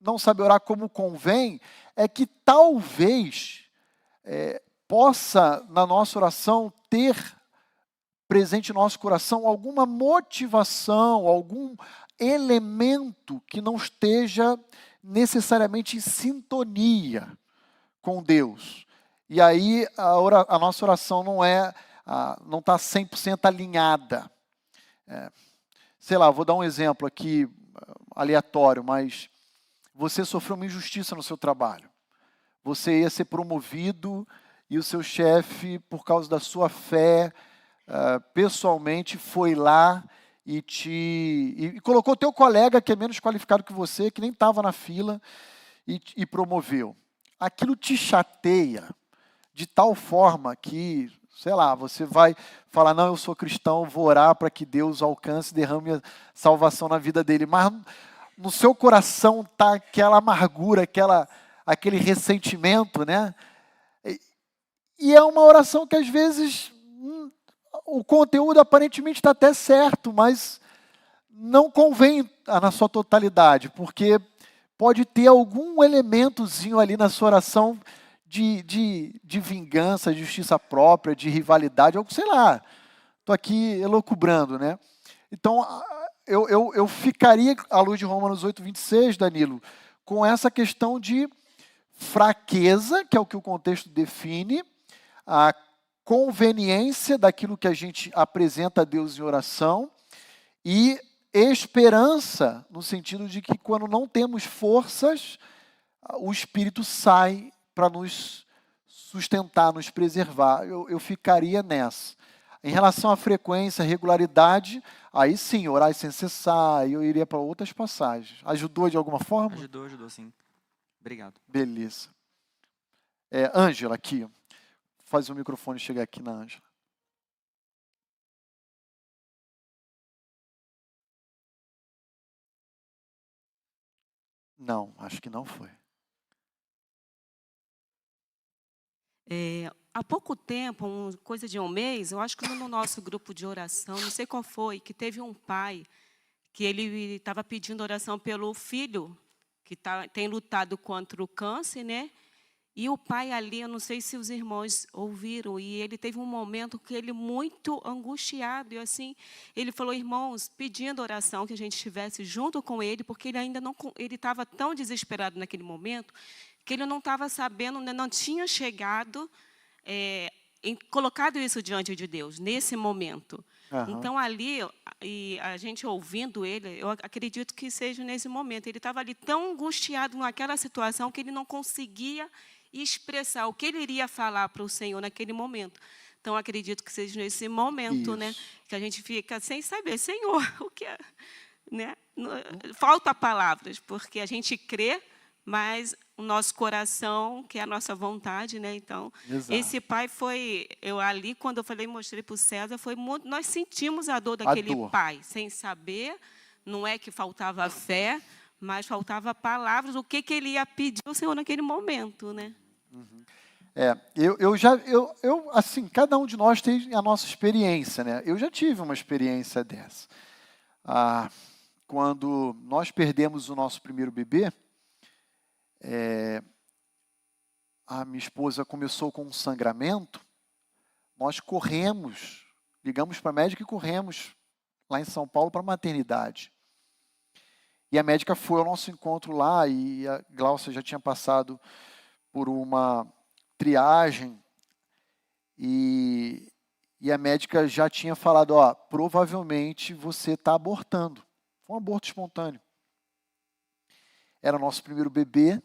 não sabe orar como convém, é que talvez possa, na nossa oração, ter presente no nosso coração alguma motivação, algum elemento que não esteja necessariamente em sintonia com Deus. E aí a nossa oração não está 100% alinhada. Sei lá, vou dar um exemplo aqui aleatório, mas você sofreu uma injustiça no seu trabalho. Você ia ser promovido e o seu chefe, por causa da sua fé, pessoalmente foi lá e colocou teu colega, que é menos qualificado que você, que nem estava na fila, e promoveu. Aquilo te chateia de tal forma que, sei lá, você vai falar, não, eu sou cristão, vou orar para que Deus alcance e derrame a salvação na vida dele. Mas no seu coração está aquela amargura, aquele ressentimento, né? E é uma oração que às vezes o conteúdo aparentemente está até certo, mas não convém na sua totalidade, porque pode ter algum elementozinho ali na sua oração de vingança, de justiça própria, de rivalidade, ou sei lá, estou aqui elucubrando, né? Então, eu ficaria, à luz de Romanos 8, 26, Danilo, com essa questão de fraqueza, que é o que o contexto define, a conveniência daquilo que a gente apresenta a Deus em oração e esperança no sentido de que quando não temos forças, o Espírito sai para nos sustentar, nos preservar. Eu ficaria nessa. Em relação à frequência, regularidade, aí sim, orar sem cessar, aí eu iria para outras passagens. Ajudou de alguma forma? Ajudou sim. Obrigado. Beleza. Ângela, aqui. Faz o microfone chegar aqui na Ângela. Não, acho que não foi. Há pouco tempo, coisa de um mês, eu acho que no nosso grupo de oração, não sei qual foi, que teve um pai que ele estava pedindo oração pelo filho, que tem lutado contra o câncer, né? E o pai ali, eu não sei se os irmãos ouviram, e ele teve um momento que ele muito angustiado, e assim, ele falou, irmãos, pedindo oração, que a gente estivesse junto com ele, porque ele ainda não, ele estava tão desesperado naquele momento, que ele não estava sabendo, não tinha chegado, colocado isso diante de Deus, nesse momento. Uhum. Então, ali, e a gente ouvindo ele, eu acredito que seja nesse momento. Ele estava ali tão angustiado naquela situação que ele não conseguia expressar o que ele iria falar para o Senhor naquele momento. Então, acredito que seja nesse momento, né, que a gente fica sem saber, Senhor, o que é? Né? Falta palavras, porque a gente crê, mas o nosso coração, que é a nossa vontade, né? Então, exato. Esse pai foi, eu ali, quando eu falei, mostrei para o César, foi muito, nós sentimos a dor daquele pai, sem saber, não é que faltava fé, mas faltava palavras, o que ele ia pedir ao Senhor naquele momento, né? Uhum. Assim, cada um de nós tem a nossa experiência, né? Eu já tive uma experiência dessa. Quando nós perdemos o nosso primeiro bebê, a minha esposa começou com um sangramento, nós corremos, ligamos para a médica e corremos lá em São Paulo para a maternidade. E a médica foi ao nosso encontro lá, e a Glaucia já tinha passado por uma triagem, e a médica já tinha falado, provavelmente você está abortando. Foi um aborto espontâneo. Era o nosso primeiro bebê,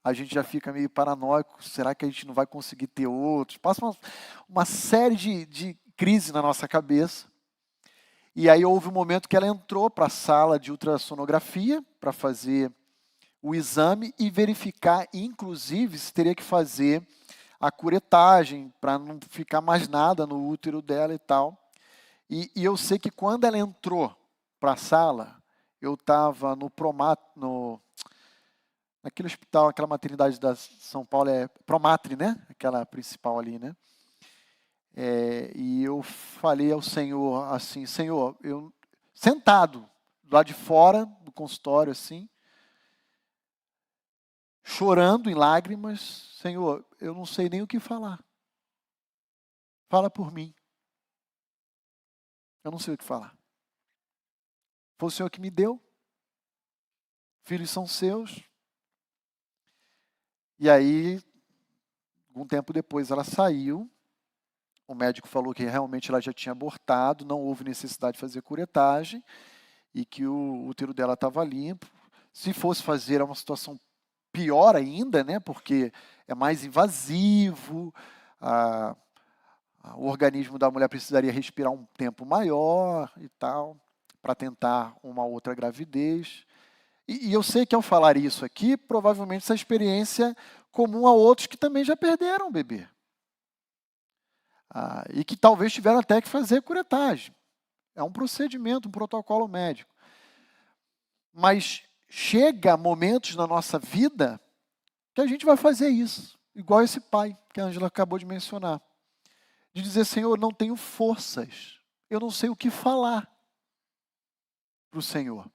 a gente já fica meio paranoico, será que a gente não vai conseguir ter outros? Passa uma série de crises na nossa cabeça. E aí houve um momento que ela entrou para a sala de ultrassonografia para fazer o exame e verificar, inclusive, se teria que fazer a curetagem para não ficar mais nada no útero dela e tal. E eu sei que quando ela entrou para a sala, eu estava naquele hospital, aquela maternidade da São Paulo, Promatre, né? Aquela principal ali, né? E eu falei ao Senhor assim, Senhor, eu sentado lá de fora do consultório, assim, chorando em lágrimas, Senhor, eu não sei nem o que falar. Fala por mim. Eu não sei o que falar. Foi o Senhor que me deu. Filhos são seus. E aí, um tempo depois, ela saiu. O médico falou que realmente ela já tinha abortado, não houve necessidade de fazer curetagem e que o útero dela estava limpo. Se fosse fazer, é uma situação pior ainda, né? Porque é mais invasivo, o organismo da mulher precisaria respirar um tempo maior e tal, para tentar uma outra gravidez. E eu sei que ao falar isso aqui, provavelmente essa experiência é comum a outros que também já perderam o bebê. E que talvez tiveram até que fazer curetagem. É um procedimento, um protocolo médico. Mas chega momentos na nossa vida que a gente vai fazer isso, igual esse pai que a Ângela acabou de mencionar. De dizer, Senhor, não tenho forças, eu não sei o que falar para o Senhor.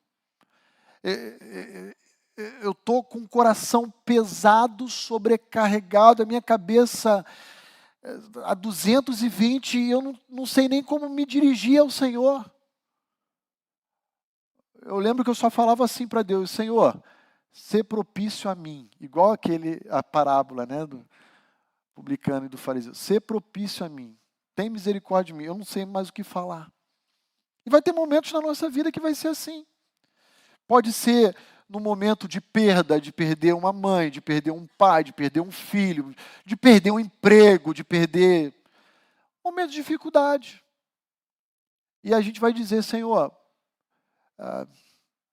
Eu estou com o coração pesado, sobrecarregado, a minha cabeça a 220 e eu não sei nem como me dirigir ao Senhor. Eu lembro que eu só falava assim para Deus, Senhor, ser propício a mim, igual a parábola, né, do publicano e do fariseu, ser propício a mim, tem misericórdia de mim, eu não sei mais o que falar. E vai ter momentos na nossa vida que vai ser assim. Pode ser no momento de perda, de perder uma mãe, de perder um pai, de perder um filho, de perder um emprego, de perder momento de dificuldade. E a gente vai dizer, Senhor,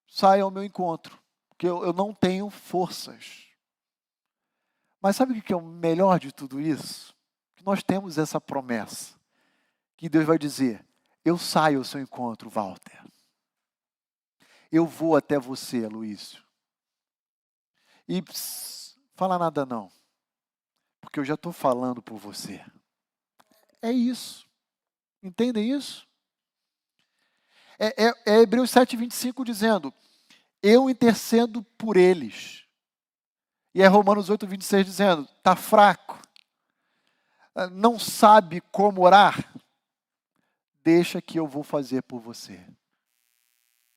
saia ao meu encontro, porque eu não tenho forças. Mas sabe o que é o melhor de tudo isso? Que nós temos essa promessa, que Deus vai dizer, eu saio ao seu encontro, Walter. Eu vou até você, Aloísio. E fala nada não, porque eu já estou falando por você. É isso. Entendem isso? É Hebreus 7:25 dizendo, eu intercedo por eles. E é Romanos 8:26 dizendo, está fraco, não sabe como orar? Deixa que eu vou fazer por você.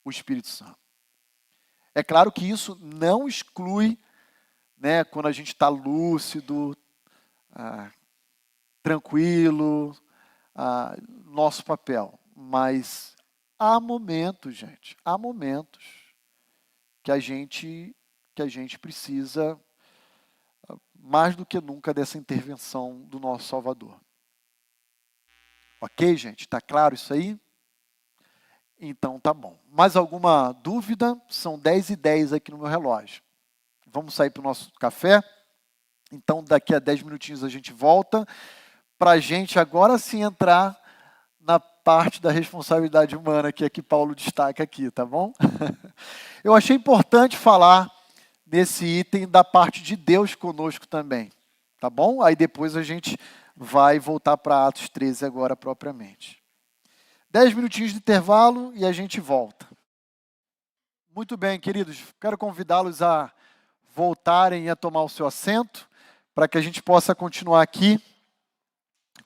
O Espírito Santo. É claro que isso não exclui, né, quando a gente está lúcido, tranquilo, nosso papel. Mas há momentos, gente, que a gente precisa, mais do que nunca, dessa intervenção do nosso Salvador. Ok, gente? Está claro isso aí? Então tá bom. Mais alguma dúvida? São 10:10 aqui no meu relógio. Vamos sair para o nosso café? Então daqui a 10 minutinhos a gente volta para a gente agora sim entrar na parte da responsabilidade humana que é que Paulo destaca aqui, tá bom? Eu achei importante falar nesse item da parte de Deus conosco também, tá bom? Aí depois a gente vai voltar para Atos 13 agora propriamente. 10 minutinhos de intervalo e a gente volta. Muito bem, queridos. Quero convidá-los a voltarem e a tomar o seu assento, para que a gente possa continuar aqui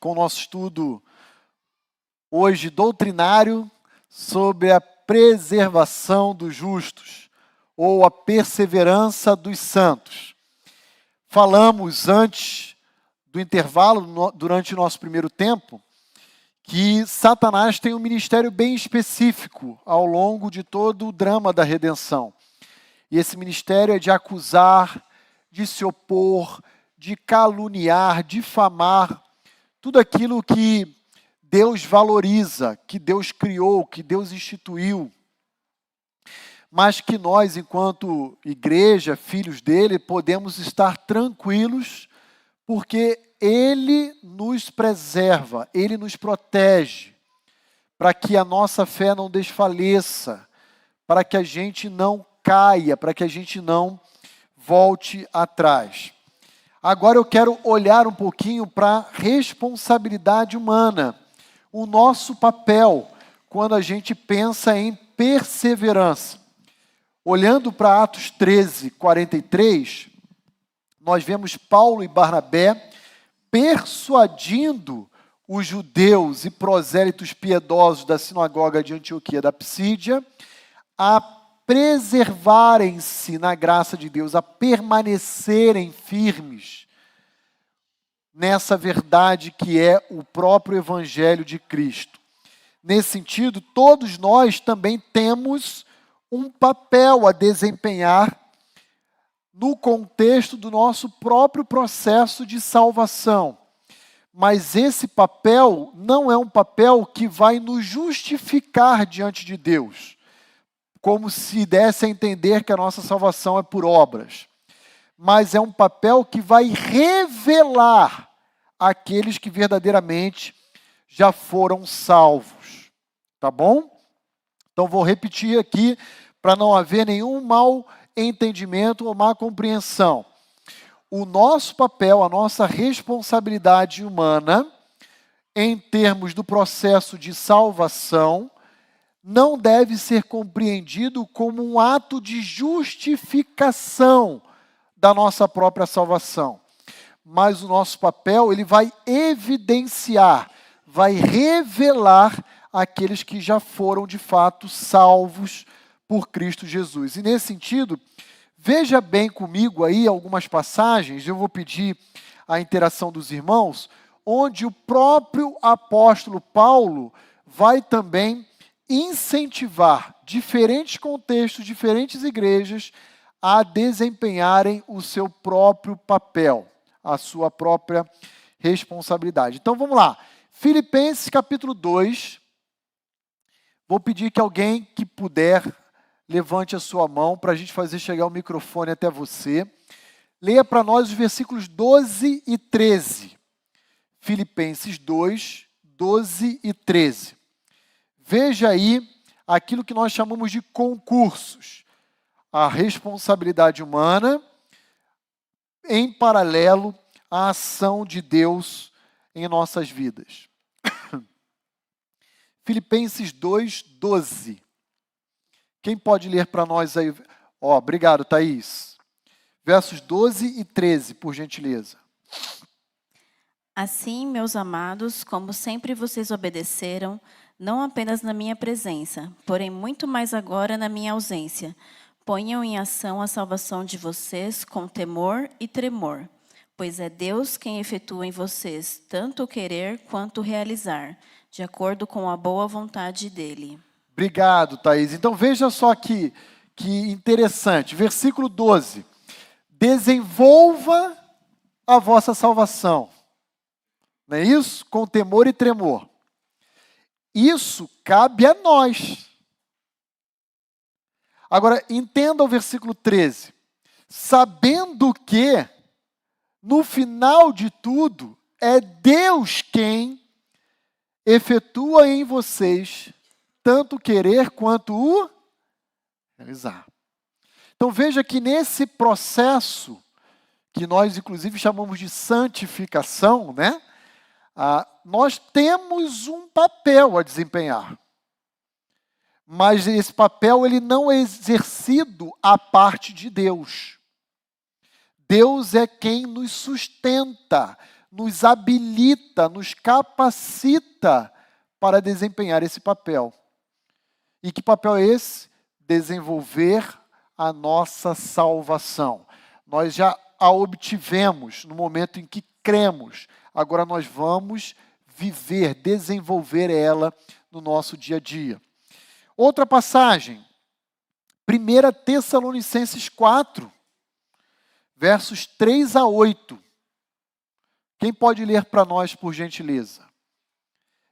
com o nosso estudo hoje doutrinário sobre a preservação dos justos, ou a perseverança dos santos. Falamos antes do intervalo, durante o nosso primeiro tempo, que Satanás tem um ministério bem específico ao longo de todo o drama da redenção. E esse ministério é de acusar, de se opor, de caluniar, difamar, tudo aquilo que Deus valoriza, que Deus criou, que Deus instituiu. Mas que nós, enquanto igreja, filhos dele, podemos estar tranquilos, porque Ele nos preserva, Ele nos protege, para que a nossa fé não desfaleça, para que a gente não caia, para que a gente não volte atrás. Agora eu quero olhar um pouquinho para a responsabilidade humana, o nosso papel, quando a gente pensa em perseverança. Olhando para Atos 13:43, nós vemos Paulo e Barnabé persuadindo os judeus e prosélitos piedosos da sinagoga de Antioquia da Psídia a preservarem-se na graça de Deus, a permanecerem firmes nessa verdade que é o próprio Evangelho de Cristo. Nesse sentido, todos nós também temos um papel a desempenhar no contexto do nosso próprio processo de salvação. Mas esse papel não é um papel que vai nos justificar diante de Deus, como se desse a entender que a nossa salvação é por obras. Mas é um papel que vai revelar aqueles que verdadeiramente já foram salvos. Tá bom? Então vou repetir aqui para não haver nenhum mal entendimento ou má compreensão. O nosso papel, a nossa responsabilidade humana, em termos do processo de salvação, não deve ser compreendido como um ato de justificação da nossa própria salvação. Mas o nosso papel, ele vai evidenciar, vai revelar aqueles que já foram de fato salvos por Cristo Jesus. E nesse sentido, veja bem comigo aí algumas passagens, eu vou pedir a interação dos irmãos, onde o próprio apóstolo Paulo vai também incentivar diferentes contextos, diferentes igrejas a desempenharem o seu próprio papel, a sua própria responsabilidade. Então vamos lá. Filipenses capítulo 2. Vou pedir que alguém que puder levante a sua mão para a gente fazer chegar o microfone até você. Leia para nós os versículos 12 e 13. Filipenses 2, 12 e 13. Veja aí aquilo que nós chamamos de concursos. A responsabilidade humana em paralelo à ação de Deus em nossas vidas. Filipenses 2, 12. Quem pode ler para nós aí? Obrigado, Thaís. Versos 12 e 13, por gentileza. Assim, meus amados, como sempre vocês obedeceram, não apenas na minha presença, porém muito mais agora na minha ausência, ponham em ação a salvação de vocês com temor e tremor, pois é Deus quem efetua em vocês tanto o querer quanto o realizar, de acordo com a boa vontade dele. Obrigado, Thaís. Então veja só aqui, que interessante. Versículo 12. Desenvolva a vossa salvação. Não é isso? Com temor e tremor. Isso cabe a nós. Agora, entenda o versículo 13. Sabendo que, no final de tudo, é Deus quem efetua em vocês tanto o querer quanto o realizar. Então veja que nesse processo, que nós inclusive chamamos de santificação, né? Nós temos um papel a desempenhar. Mas esse papel ele não é exercido à parte de Deus. Deus é quem nos sustenta, nos habilita, nos capacita para desempenhar esse papel. E que papel é esse? Desenvolver a nossa salvação. Nós já a obtivemos no momento em que cremos. Agora nós vamos viver, desenvolver ela no nosso dia a dia. Outra passagem, 1 Tessalonicenses 4, versos 3 a 8. Quem pode ler para nós, por gentileza?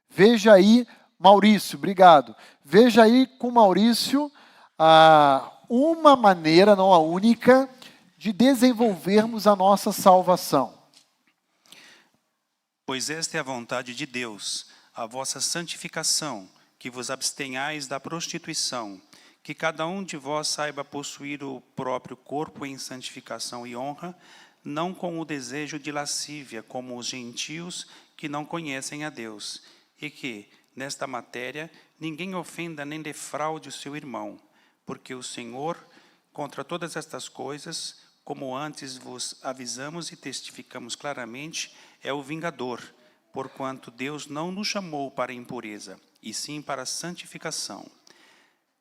Veja aí, Maurício, obrigado. Veja aí com Maurício uma maneira, não a única, de desenvolvermos a nossa salvação. Pois esta é a vontade de Deus, a vossa santificação, que vos abstenhais da prostituição, que cada um de vós saiba possuir o próprio corpo em santificação e honra, não com o desejo de lascívia, como os gentios que não conhecem a Deus, e que, nesta matéria, ninguém ofenda nem defraude o seu irmão, porque o Senhor, contra todas estas coisas, como antes vos avisamos e testificamos claramente, é o vingador, porquanto Deus não nos chamou para a impureza, e sim para a santificação.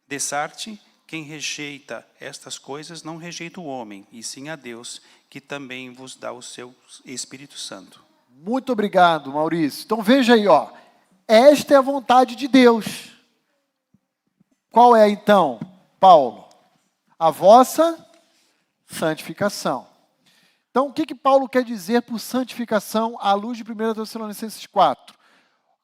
Dessarte, quem rejeita estas coisas não rejeita o homem, e sim a Deus, que também vos dá o seu Espírito Santo. Muito obrigado, Maurício. Então veja aí, esta é a vontade de Deus. Qual é então, Paulo? A vossa santificação. Então, o que Paulo quer dizer por santificação à luz de 1 Tessalonicenses 4?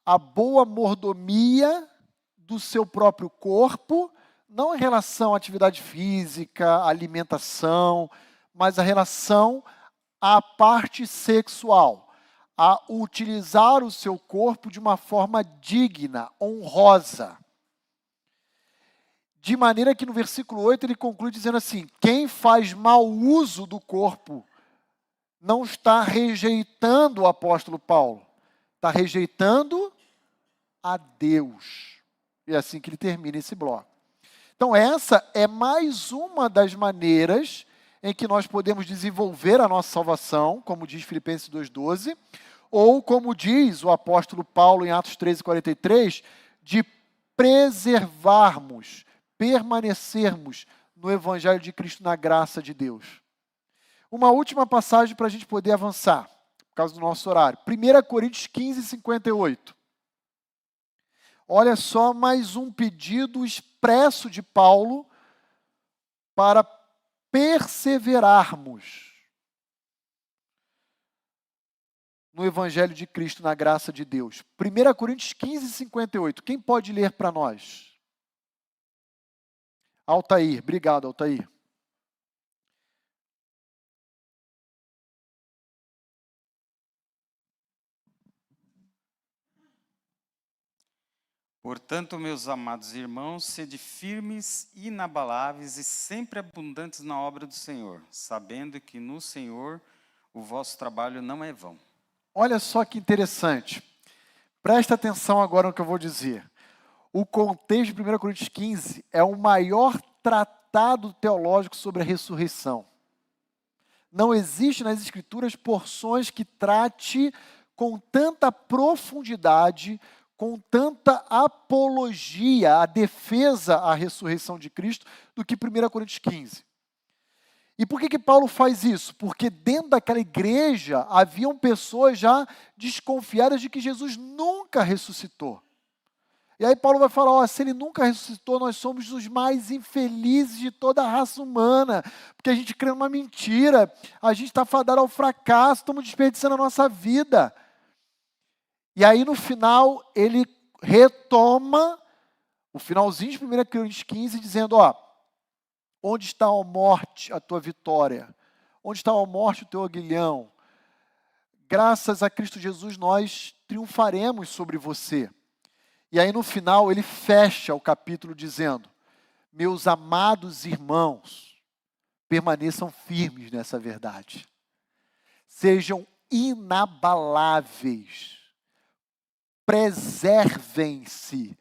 A boa mordomia do seu próprio corpo, não em relação à atividade física, alimentação, mas a relação à parte sexual, a utilizar o seu corpo de uma forma digna, honrosa. De maneira que no versículo 8 ele conclui dizendo assim: quem faz mau uso do corpo não está rejeitando o apóstolo Paulo, está rejeitando a Deus. E é assim que ele termina esse bloco. Então essa é mais uma das maneiras em que nós podemos desenvolver a nossa salvação, como diz Filipenses 2,12, ou como diz o apóstolo Paulo em Atos 13:43, de preservarmos, permanecermos no Evangelho de Cristo, na graça de Deus. Uma última passagem para a gente poder avançar, por causa do nosso horário. 1 Coríntios 15:58. Olha só mais um pedido expresso de Paulo para perseverarmos no Evangelho de Cristo, na graça de Deus. 1 Coríntios 15, 58. Quem pode ler para nós? Altair. Obrigado, Altair. Portanto, meus amados irmãos, sede firmes, inabaláveis e sempre abundantes na obra do Senhor, sabendo que no Senhor o vosso trabalho não é vão. Olha só que interessante. Presta atenção agora no que eu vou dizer. O contexto de 1 Coríntios 15 é o maior tratado teológico sobre a ressurreição. Não existe nas Escrituras porções que trate com tanta profundidade, com tanta apologia, a defesa à ressurreição de Cristo, do que 1 Coríntios 15. E por que Paulo faz isso? Porque dentro daquela igreja haviam pessoas já desconfiadas de que Jesus nunca ressuscitou. E aí Paulo vai falar, se ele nunca ressuscitou, nós somos os mais infelizes de toda a raça humana, porque a gente crê numa mentira, a gente está fadado ao fracasso, estamos desperdiçando a nossa vida. E aí no final ele retoma o finalzinho de 1 Coríntios 15, dizendo, onde está a morte, a tua vitória? Onde está a morte, o teu aguilhão? Graças a Cristo Jesus nós triunfaremos sobre você. E aí no final ele fecha o capítulo dizendo, meus amados irmãos, permaneçam firmes nessa verdade. Sejam inabaláveis. Preservem-se,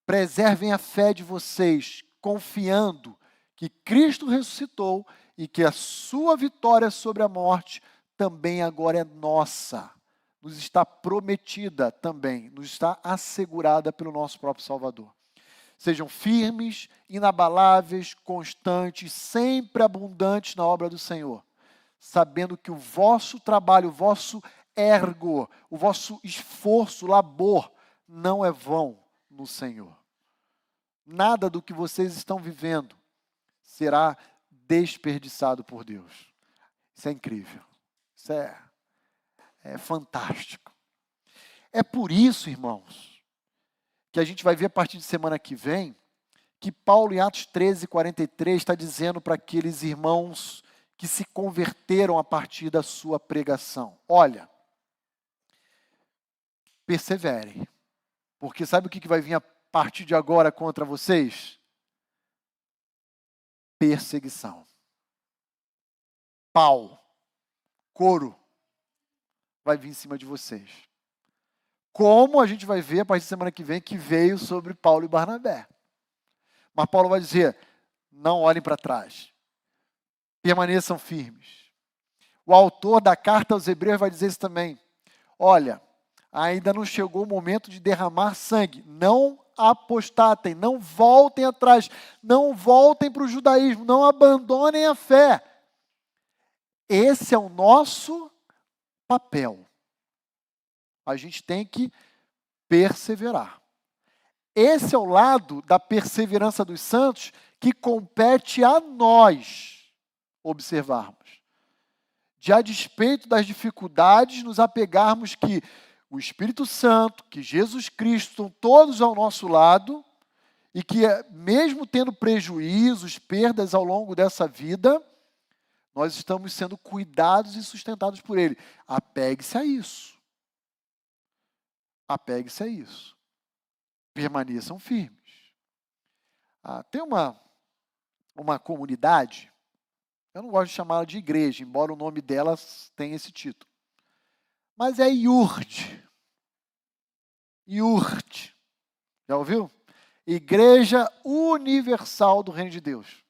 preservem a fé de vocês, confiando que Cristo ressuscitou e que a sua vitória sobre a morte também agora é nossa, nos está prometida também, nos está assegurada pelo nosso próprio Salvador. Sejam firmes, inabaláveis, constantes, sempre abundantes na obra do Senhor, sabendo que o vosso trabalho, o vosso ergo, o vosso esforço, labor, não é vão no Senhor. Nada do que vocês estão vivendo será desperdiçado por Deus. Isso é incrível. Isso é fantástico. É por isso, irmãos, que a gente vai ver a partir de semana que vem, que Paulo em Atos 13, 43 está dizendo para aqueles irmãos que se converteram a partir da sua pregação. Olha, perseverem, porque sabe o que vai vir a partir de agora contra vocês? Perseguição. Pau, couro, vai vir em cima de vocês. Como a gente vai ver a partir de semana que vem, que veio sobre Paulo e Barnabé. Mas Paulo vai dizer, não olhem para trás, permaneçam firmes. O autor da carta aos Hebreus vai dizer isso também. Olha, ainda não chegou o momento de derramar sangue. Não apostatem, não voltem atrás, não voltem para o judaísmo, não abandonem a fé. Esse é o nosso papel. A gente tem que perseverar. Esse é o lado da perseverança dos santos que compete a nós observarmos. De a despeito das dificuldades, nos apegarmos que o Espírito Santo, que Jesus Cristo estão todos ao nosso lado e que mesmo tendo prejuízos, perdas ao longo dessa vida, nós estamos sendo cuidados e sustentados por Ele. Apegue-se a isso. Apegue-se a isso. Permaneçam firmes. Tem uma comunidade, eu não gosto de chamá-la de igreja, embora o nome dela tenha esse título. Mas é IURD. IURD. Já ouviu? Igreja Universal do Reino de Deus.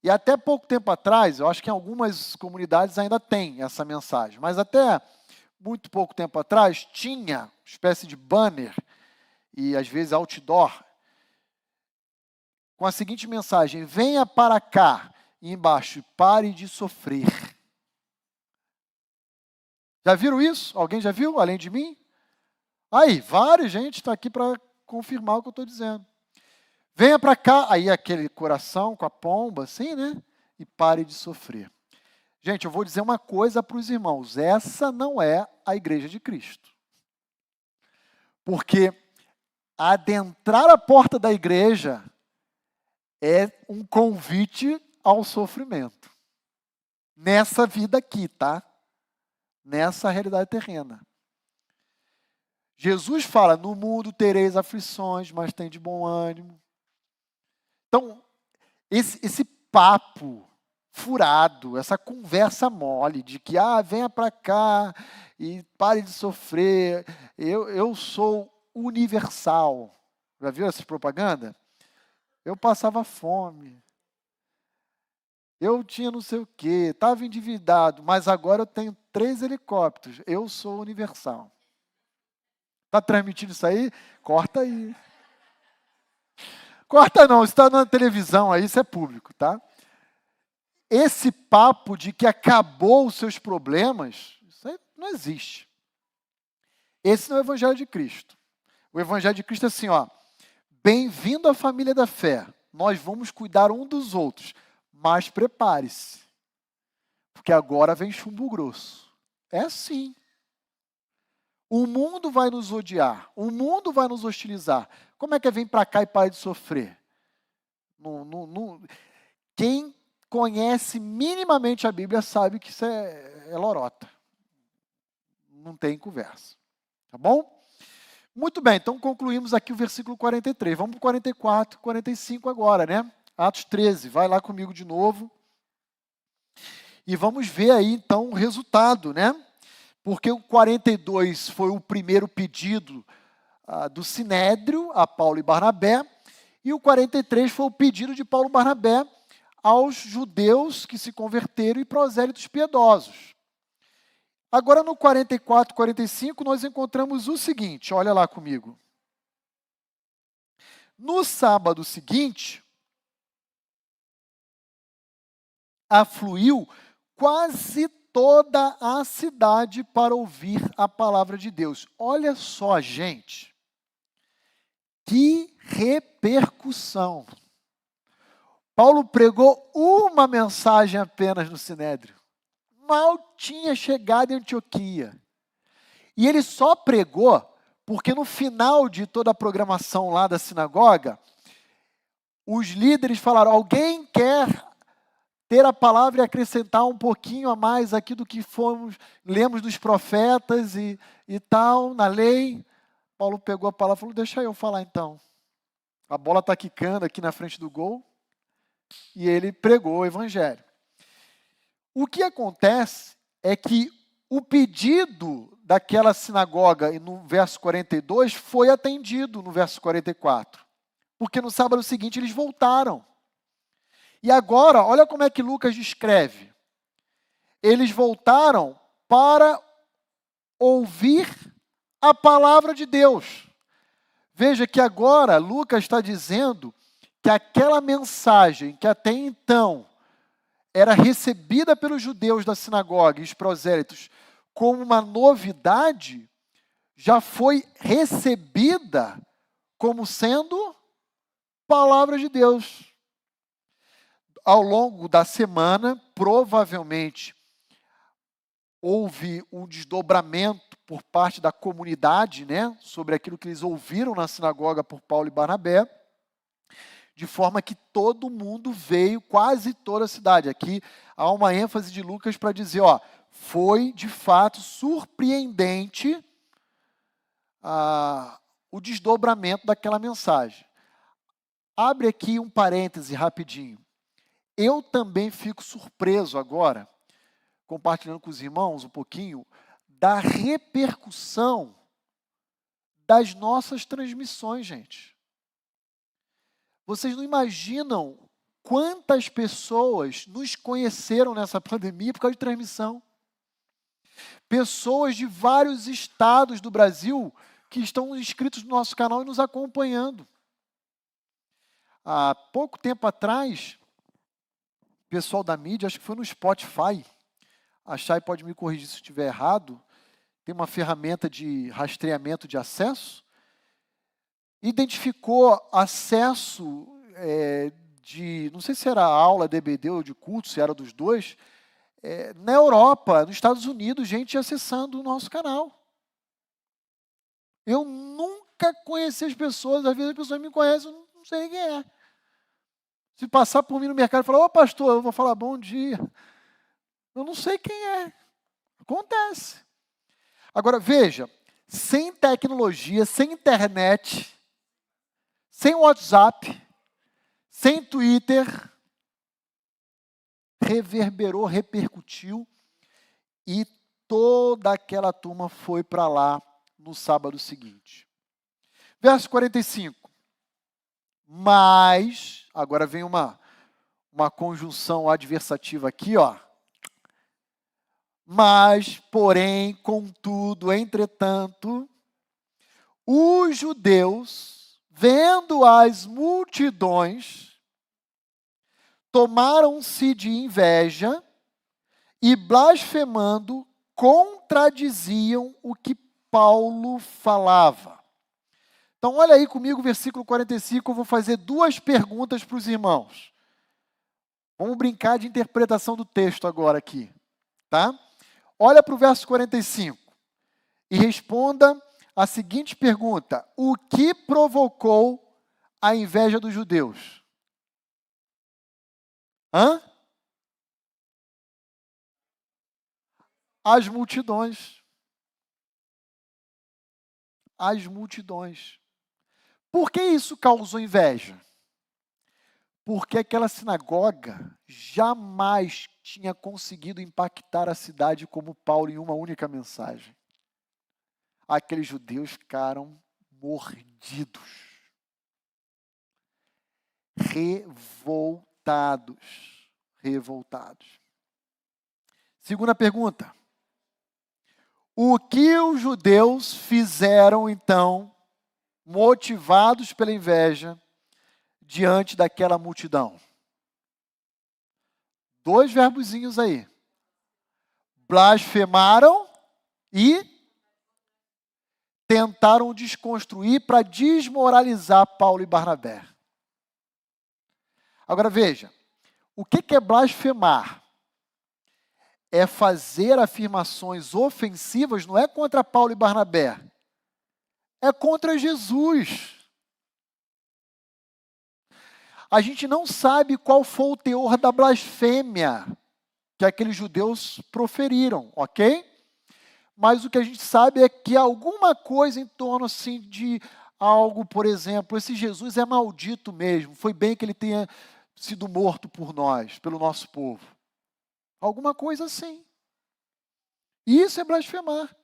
E até pouco tempo atrás, eu acho que em algumas comunidades ainda tem essa mensagem, mas até muito pouco tempo atrás tinha uma espécie de banner e às vezes outdoor com a seguinte mensagem: venha para cá, e embaixo, pare de sofrer. Já viram isso? Alguém já viu, além de mim? Aí, várias gente está aqui para confirmar o que eu estou dizendo. Venha para cá, aí aquele coração com a pomba, assim, né? E pare de sofrer. Gente, eu vou dizer uma coisa para os irmãos, essa não é a igreja de Cristo. Porque adentrar a porta da igreja é um convite ao sofrimento. Nessa vida aqui, tá? Nessa realidade terrena. Jesus fala, no mundo tereis aflições, mas tem de bom ânimo. Então, esse papo furado, essa conversa mole de que, venha para cá e pare de sofrer, eu sou universal. Já viu essa propaganda? Eu passava fome. Eu tinha não sei o quê, estava endividado, mas agora eu tenho 3 helicópteros. Eu sou universal. Está transmitindo isso aí? Corta aí. Corta não, está na televisão aí, isso é público, tá? Esse papo de que acabou os seus problemas, isso aí não existe. Esse não é o Evangelho de Cristo. O Evangelho de Cristo é assim, bem-vindo à família da fé. Nós vamos cuidar um dos outros, mas prepare-se, porque agora vem chumbo grosso. É assim. O mundo vai nos odiar, o mundo vai nos hostilizar. Como é que vem para cá e para de sofrer? Quem conhece minimamente a Bíblia sabe que isso é lorota. Não tem conversa. Tá bom? Muito bem, então concluímos aqui o versículo 43. Vamos para o 44, 45 agora, né? Atos 13, vai lá comigo de novo. E vamos ver aí, então, o resultado, né? Porque o 42 foi o primeiro pedido do Sinédrio a Paulo e Barnabé, e o 43 foi o pedido de Paulo e Barnabé aos judeus que se converteram e prosélitos piedosos. Agora, no 44, 45, nós encontramos o seguinte, olha lá comigo. No sábado seguinte, afluiu quase toda a cidade para ouvir a palavra de Deus. Olha só, gente, que repercussão. Paulo pregou uma mensagem apenas no Sinédrio. Mal tinha chegado em Antioquia. E ele só pregou porque no final de toda a programação lá da sinagoga, os líderes falaram, alguém quer ter a palavra e acrescentar um pouquinho a mais aqui do que lemos dos profetas e tal, na lei. Paulo pegou a palavra e falou, deixa eu falar então. A bola está quicando aqui na frente do gol. E ele pregou o evangelho. O que acontece é que o pedido daquela sinagoga, no verso 42, foi atendido no verso 44. Porque no sábado seguinte eles voltaram. E agora, olha como é que Lucas descreve. Eles voltaram para ouvir a palavra de Deus. Veja que agora Lucas está dizendo que aquela mensagem que até então era recebida pelos judeus da sinagoga e os prosélitos como uma novidade, já foi recebida como sendo palavra de Deus. Ao longo da semana, provavelmente, houve um desdobramento por parte da comunidade, né, sobre aquilo que eles ouviram na sinagoga por Paulo e Barnabé, de forma que todo mundo veio, quase toda a cidade. Aqui há uma ênfase de Lucas para dizer, foi de fato surpreendente o desdobramento daquela mensagem. Abre aqui um parêntese rapidinho. Eu também fico surpreso agora, compartilhando com os irmãos um pouquinho, da repercussão das nossas transmissões, gente. Vocês não imaginam quantas pessoas nos conheceram nessa pandemia por causa de transmissão. Pessoas de vários estados do Brasil que estão inscritos no nosso canal e nos acompanhando. Há pouco tempo atrás, o pessoal da mídia, acho que foi no Spotify, a Chay pode me corrigir se estiver errado, tem uma ferramenta de rastreamento de acesso. identificou acesso não sei se era aula, DBD ou de culto, se era dos dois, na Europa, nos Estados Unidos, gente acessando o nosso canal. Eu nunca conheci as pessoas, às vezes as pessoas me conhecem, eu não sei quem é. Se passar por mim no mercado e falar, ô pastor, eu vou falar bom dia. Eu não sei quem é. Acontece. Agora, veja, sem tecnologia, sem internet, sem WhatsApp, sem Twitter, reverberou, repercutiu, e toda aquela turma foi para lá no sábado seguinte. Verso 45. Mas, agora vem uma conjunção adversativa aqui, ó. Mas, porém, contudo, entretanto, os judeus, vendo as multidões, tomaram-se de inveja e, blasfemando, contradiziam o que Paulo falava. Então, olha aí comigo o versículo 45, eu vou fazer duas perguntas para os irmãos. Vamos brincar de interpretação do texto agora aqui, tá? Olha para o verso 45 e responda a seguinte pergunta: o que provocou a inveja dos judeus? As multidões. As multidões. Por que isso causou inveja? Porque aquela sinagoga jamais tinha conseguido impactar a cidade como Paulo em uma única mensagem. Aqueles judeus ficaram mordidos, revoltados. Segunda pergunta. O que os judeus fizeram, então, motivados pela inveja, diante daquela multidão? Dois verbozinhos aí. Blasfemaram e tentaram desconstruir para desmoralizar Paulo e Barnabé. Agora veja, o que é blasfemar? É fazer afirmações ofensivas, não é contra Paulo e Barnabé, é contra Jesus. A gente não sabe qual foi o teor da blasfêmia que aqueles judeus proferiram, ok? Mas o que a gente sabe é que alguma coisa em torno assim de algo, por exemplo, esse Jesus é maldito mesmo, foi bem que ele tenha sido morto por nós, pelo nosso povo. Alguma coisa assim. Isso é blasfemar.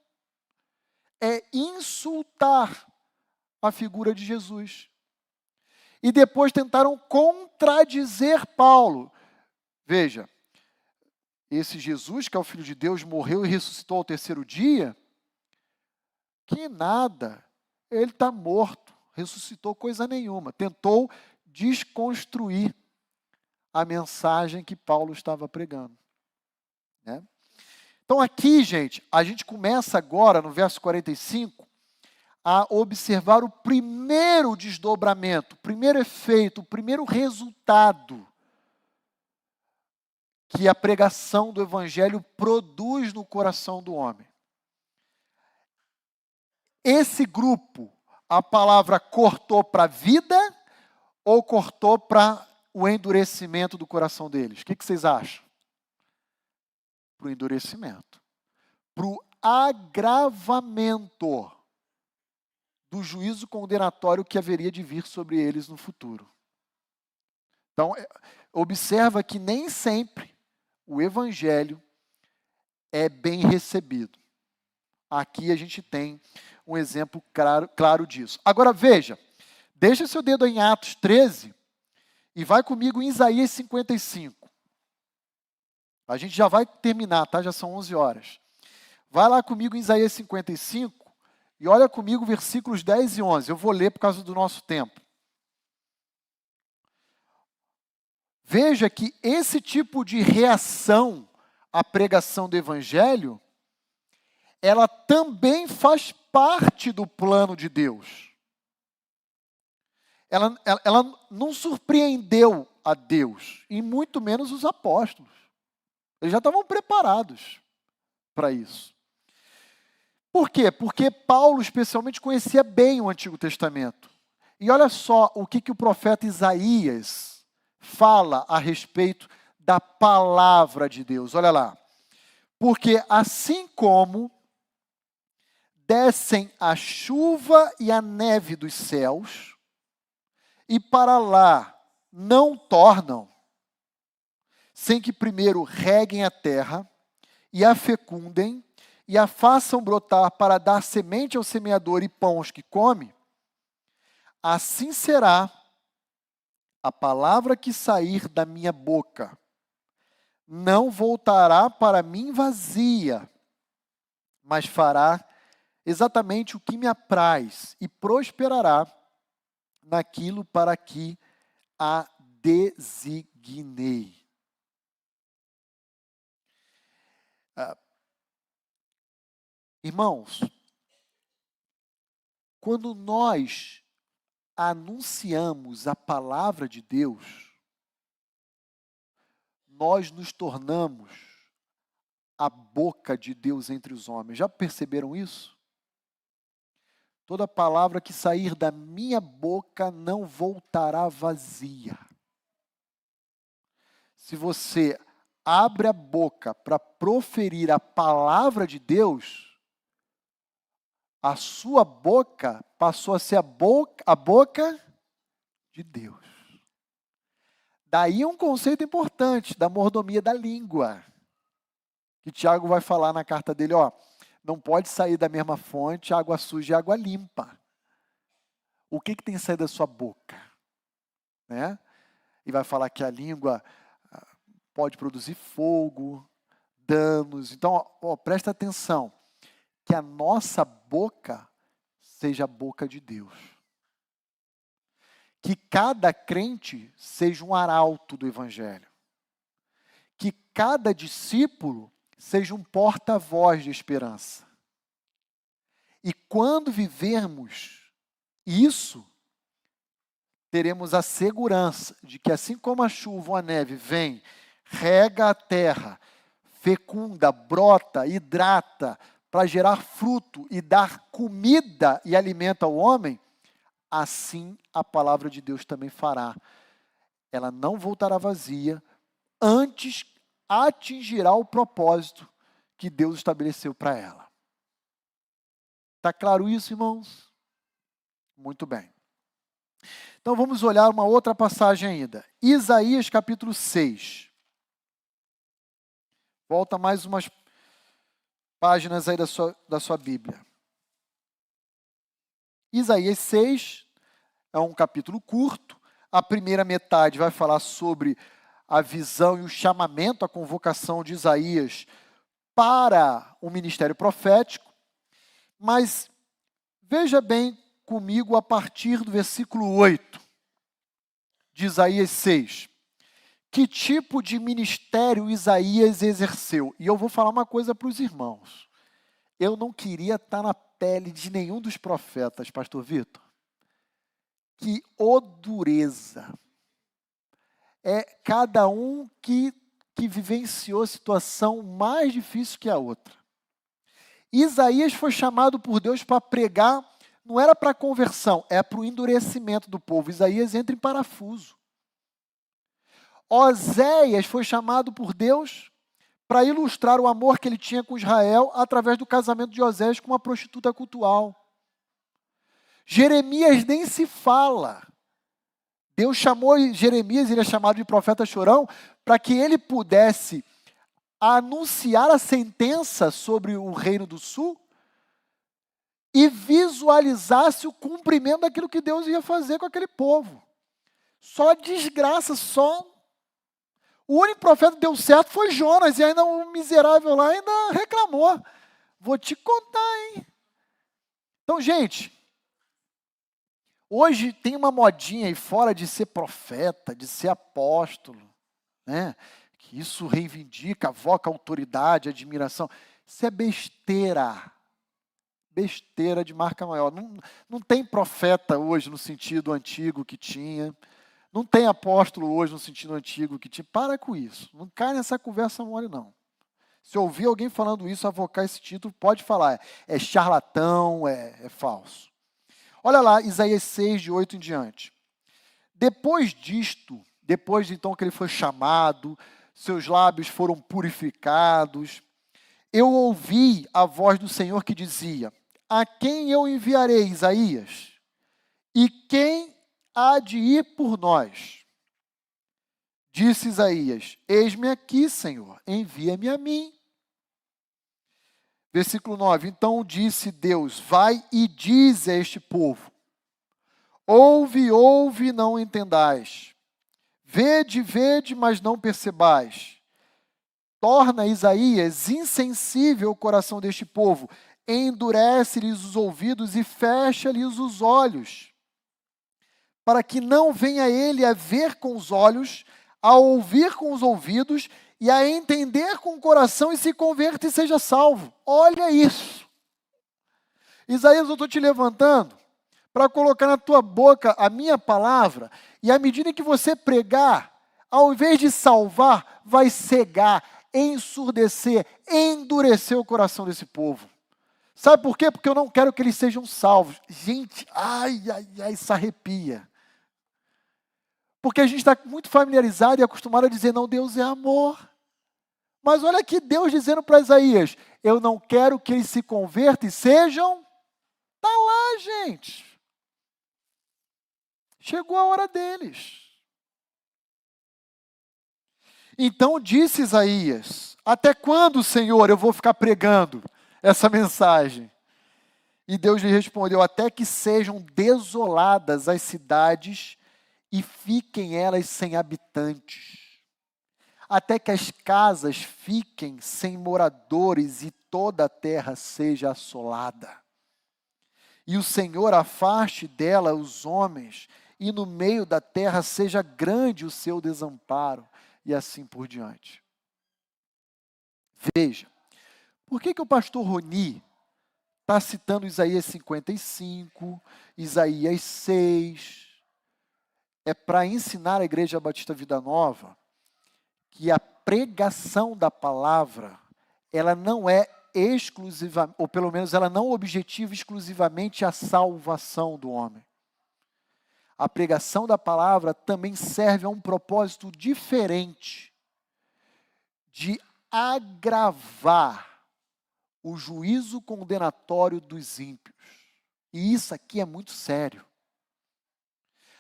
É insultar a figura de Jesus. E depois tentaram contradizer Paulo. Veja, esse Jesus, que é o Filho de Deus, morreu e ressuscitou ao terceiro dia? Que nada, ele está morto, ressuscitou coisa nenhuma. Tentou desconstruir a mensagem que Paulo estava pregando. Né? Então aqui, gente, a gente começa agora, no verso 45, a observar o primeiro desdobramento, o primeiro efeito, o primeiro resultado que a pregação do Evangelho produz no coração do homem. Esse grupo, a palavra cortou para a vida ou cortou para o endurecimento do coração deles? O que vocês acham? Para o endurecimento. Para o agravamento do juízo condenatório que haveria de vir sobre eles no futuro. Então, observa que nem sempre o Evangelho é bem recebido. Aqui a gente tem um exemplo claro disso. Agora veja, deixa seu dedo em Atos 13 e vai comigo em Isaías 55. A gente já vai terminar, tá? Já são 11 horas. Vai lá comigo em Isaías 55 e olha comigo versículos 10 e 11. Eu vou ler por causa do nosso tempo. Veja que esse tipo de reação à pregação do Evangelho, ela também faz parte do plano de Deus. ela não surpreendeu a Deus, e muito menos os apóstolos. Eles já estavam preparados para isso. Por quê? Porque Paulo, especialmente, conhecia bem o Antigo Testamento. E olha só o que o profeta Isaías fala a respeito da palavra de Deus. Olha lá. Porque assim como descem a chuva e a neve dos céus, e para lá não tornam, sem que primeiro reguem a terra, e a fecundem, e a façam brotar para dar semente ao semeador e pão aos que come, assim será a palavra que sair da minha boca. Não voltará para mim vazia, mas fará exatamente o que me apraz e prosperará naquilo para que a designei. Irmãos, quando nós anunciamos a palavra de Deus, nós nos tornamos a boca de Deus entre os homens. Já perceberam isso? Toda palavra que sair da minha boca não voltará vazia. Se você abre a boca para proferir a palavra de Deus, a sua boca passou a ser a boca de Deus. Daí um conceito importante da mordomia da língua, que Tiago vai falar na carta dele, não pode sair da mesma fonte água suja e água limpa. O que tem saído da sua boca? Né? E vai falar que a língua pode produzir fogo, danos. Então, presta atenção, que a nossa boca seja a boca de Deus. Que cada crente seja um arauto do Evangelho. Que cada discípulo seja um porta-voz de esperança. E quando vivermos isso, teremos a segurança de que assim como a chuva ou a neve vem, rega a terra, fecunda, brota, hidrata, para gerar fruto e dar comida e alimento ao homem, assim a palavra de Deus também fará. Ela não voltará vazia, antes atingirá o propósito que Deus estabeleceu para ela. Está claro isso, irmãos? Muito bem. Então vamos olhar uma outra passagem ainda. Isaías capítulo 6. Volta mais umas páginas aí da sua Bíblia. Isaías 6 é um capítulo curto. A primeira metade vai falar sobre a visão e o chamamento, a convocação de Isaías para o ministério profético. Mas veja bem comigo a partir do versículo 8 de Isaías 6. Que tipo de ministério Isaías exerceu? E eu vou falar uma coisa para os irmãos. Eu não queria estar na pele de nenhum dos profetas, pastor Vitor. Que dureza. É cada um que vivenciou a situação mais difícil que a outra. Isaías foi chamado por Deus para pregar, não era para conversão, é para o endurecimento do povo. Isaías entra em parafuso. Oséias foi chamado por Deus para ilustrar o amor que ele tinha com Israel através do casamento de Oséias com uma prostituta cultual. Jeremias nem se fala. Deus chamou Jeremias, ele é chamado de profeta chorão, para que ele pudesse anunciar a sentença sobre o reino do sul e visualizasse o cumprimento daquilo que Deus ia fazer com aquele povo. Só desgraça, O único profeta que deu certo foi Jonas, e ainda o miserável lá ainda reclamou. Vou te contar, hein? Então, gente, hoje tem uma modinha aí fora de ser profeta, de ser apóstolo, né? Que isso reivindica, avoca autoridade, admiração. Isso é besteira. besteira de marca maior. Não tem profeta hoje no sentido antigo que tinha. Não tem apóstolo hoje no sentido antigo que tinha. Para com isso. Não cai nessa conversa mole, não. Se ouvir alguém falando isso, avocar esse título, pode falar. É charlatão, é falso. Olha lá, Isaías 6, de 8 em diante. Depois disto, depois então que ele foi chamado, seus lábios foram purificados, eu ouvi a voz do Senhor que dizia: a quem eu enviarei, Isaías? E quem há de ir por nós? Disse Isaías: eis-me aqui, Senhor, envia-me a mim. Versículo 9, então disse Deus: vai e diz a este povo: ouve, ouve, não entendais. Vede, vede, mas não percebais. Torna Isaías insensível o coração deste povo, endurece-lhes os ouvidos e fecha-lhes os olhos, para que não venha ele a ver com os olhos, a ouvir com os ouvidos e a entender com o coração e se converta e seja salvo. Olha isso. Isaías, eu estou te levantando para colocar na tua boca a minha palavra, e à medida que você pregar, ao invés de salvar, vai cegar, ensurdecer, endurecer o coração desse povo. Sabe por quê? Porque eu não quero que eles sejam salvos. Gente, ai, isso arrepia. Porque a gente está muito familiarizado e acostumado a dizer, não, Deus é amor. Mas olha aqui Deus dizendo para Isaías, eu não quero que eles se convertam e sejam... Está lá, gente. Chegou a hora deles. Então disse Isaías, até quando, Senhor, eu vou ficar pregando essa mensagem? E Deus lhe respondeu, até que sejam desoladas as cidades e fiquem elas sem habitantes. Até que as casas fiquem sem moradores e toda a terra seja assolada. E o Senhor afaste dela os homens, e no meio da terra seja grande o seu desamparo, e assim por diante. Veja, por que o pastor Roni está citando Isaías 55, Isaías 6? É para ensinar a Igreja Batista Vida Nova que a pregação da palavra, ela não é exclusiva, ou pelo menos ela não objetiva exclusivamente a salvação do homem. A pregação da palavra também serve a um propósito diferente, de agravar o juízo condenatório dos ímpios. E isso aqui é muito sério.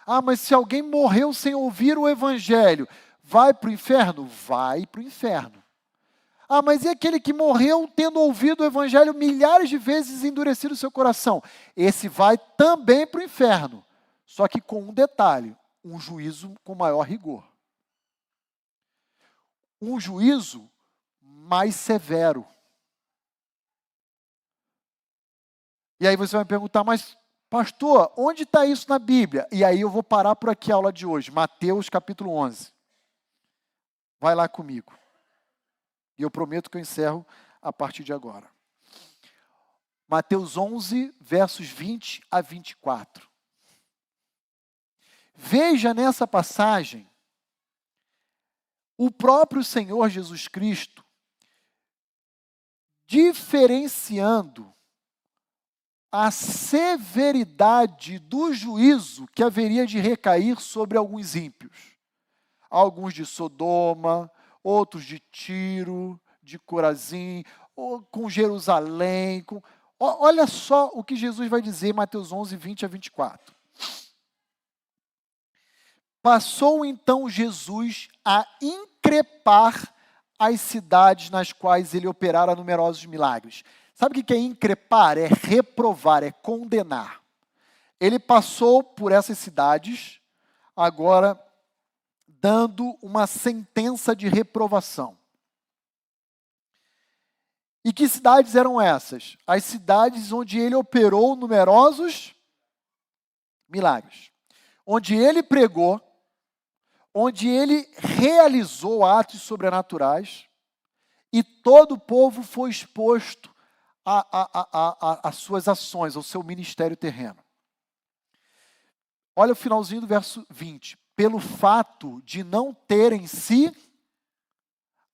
Ah, mas se alguém morreu sem ouvir o evangelho, vai para o inferno? Vai para o inferno. Ah, mas e aquele que morreu tendo ouvido o evangelho milhares de vezes e endurecido o seu coração? Esse vai também para o inferno. Só que com um detalhe, um juízo com maior rigor. Um juízo mais severo. E aí você vai me perguntar, mas pastor, onde está isso na Bíblia? E aí eu vou parar por aqui a aula de hoje, Mateus capítulo 11. Vai lá comigo. E eu prometo que eu encerro a partir de agora. Mateus 11, versos 20 a 24. Veja nessa passagem o próprio Senhor Jesus Cristo diferenciando a severidade do juízo que haveria de recair sobre alguns ímpios. Alguns de Sodoma, outros de Tiro, de Corazim, com Jerusalém. Olha só o que Jesus vai dizer em Mateus 11, 20 a 24. Passou então Jesus a increpar as cidades nas quais ele operara numerosos milagres. Sabe o que é increpar? É reprovar, é condenar. Ele passou por essas cidades, agora dando uma sentença de reprovação. E que cidades eram essas? As cidades onde ele operou numerosos milagres. Onde ele pregou, onde ele realizou atos sobrenaturais, e todo o povo foi exposto as suas ações, ao seu ministério terreno. Olha o finalzinho do verso 20. Pelo fato de não terem se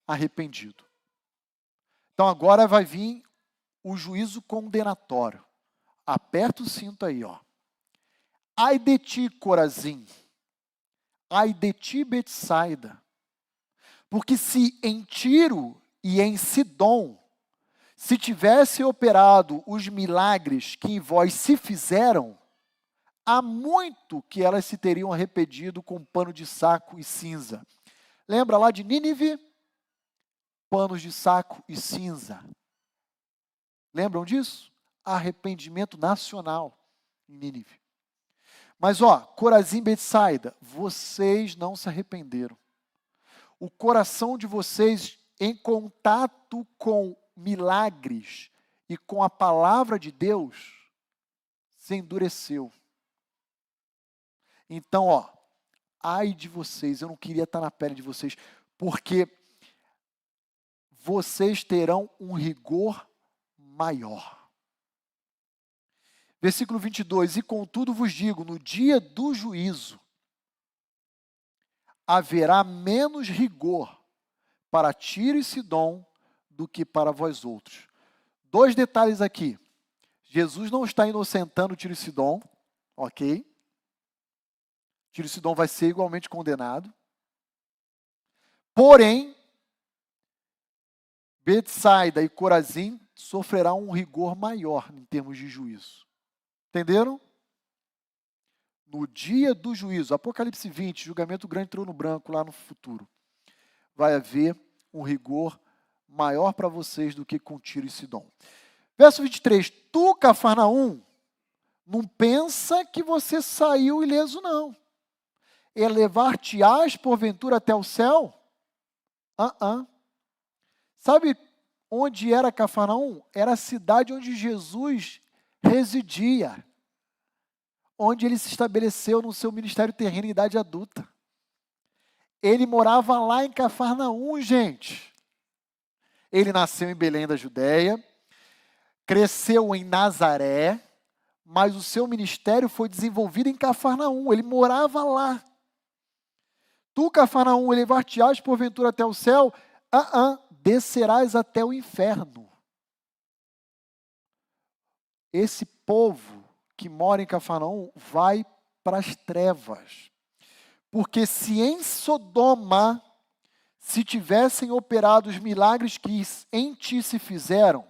arrependido. Então agora vai vir o juízo condenatório. Aperta o cinto aí, ó. Ai de ti, Corazim. Ai de ti, Betsaida. Porque se em Tiro e em Sidom se tivessem operado os milagres que em vós se fizeram, há muito que elas se teriam arrependido com pano de saco e cinza. Lembra lá de Nínive? Panos de saco e cinza. Lembram disso? Arrependimento nacional em Nínive. Mas Corazim e Betsaida, vocês não se arrependeram. O coração de vocês em contato com milagres e com a palavra de Deus se endureceu. Então, ai de vocês, eu não queria estar na pele de vocês, porque vocês terão um rigor maior. Versículo 22, e contudo vos digo, no dia do juízo, haverá menos rigor para Tiro e Sidom do que para vós outros. 2 detalhes aqui. Jesus não está inocentando Tiro e Sidom, ok? Tiro e Sidom vai ser igualmente condenado. Porém, Betsaida e Corazim sofrerão um rigor maior em termos de juízo. Entenderam? No dia do juízo, Apocalipse 20, julgamento grande trono branco lá no futuro, vai haver um rigor maior para vocês do que com Tiro e Sidom. Verso 23, tu, Cafarnaum, não pensa que você saiu ileso, não. Elevar-te-ás porventura até o céu? Sabe onde era Cafarnaum? Era a cidade onde Jesus residia, onde ele se estabeleceu no seu ministério terreno em idade adulta. Ele morava lá em Cafarnaum, gente. Ele nasceu em Belém da Judéia, cresceu em Nazaré, mas o seu ministério foi desenvolvido em Cafarnaum, ele morava lá. Tu, Cafarnaum, elevar-te-ás porventura até o céu? Descerás até o inferno. Esse povo que mora em Cafarnaum vai para as trevas. Porque se em Sodoma se tivessem operado os milagres que em ti se fizeram,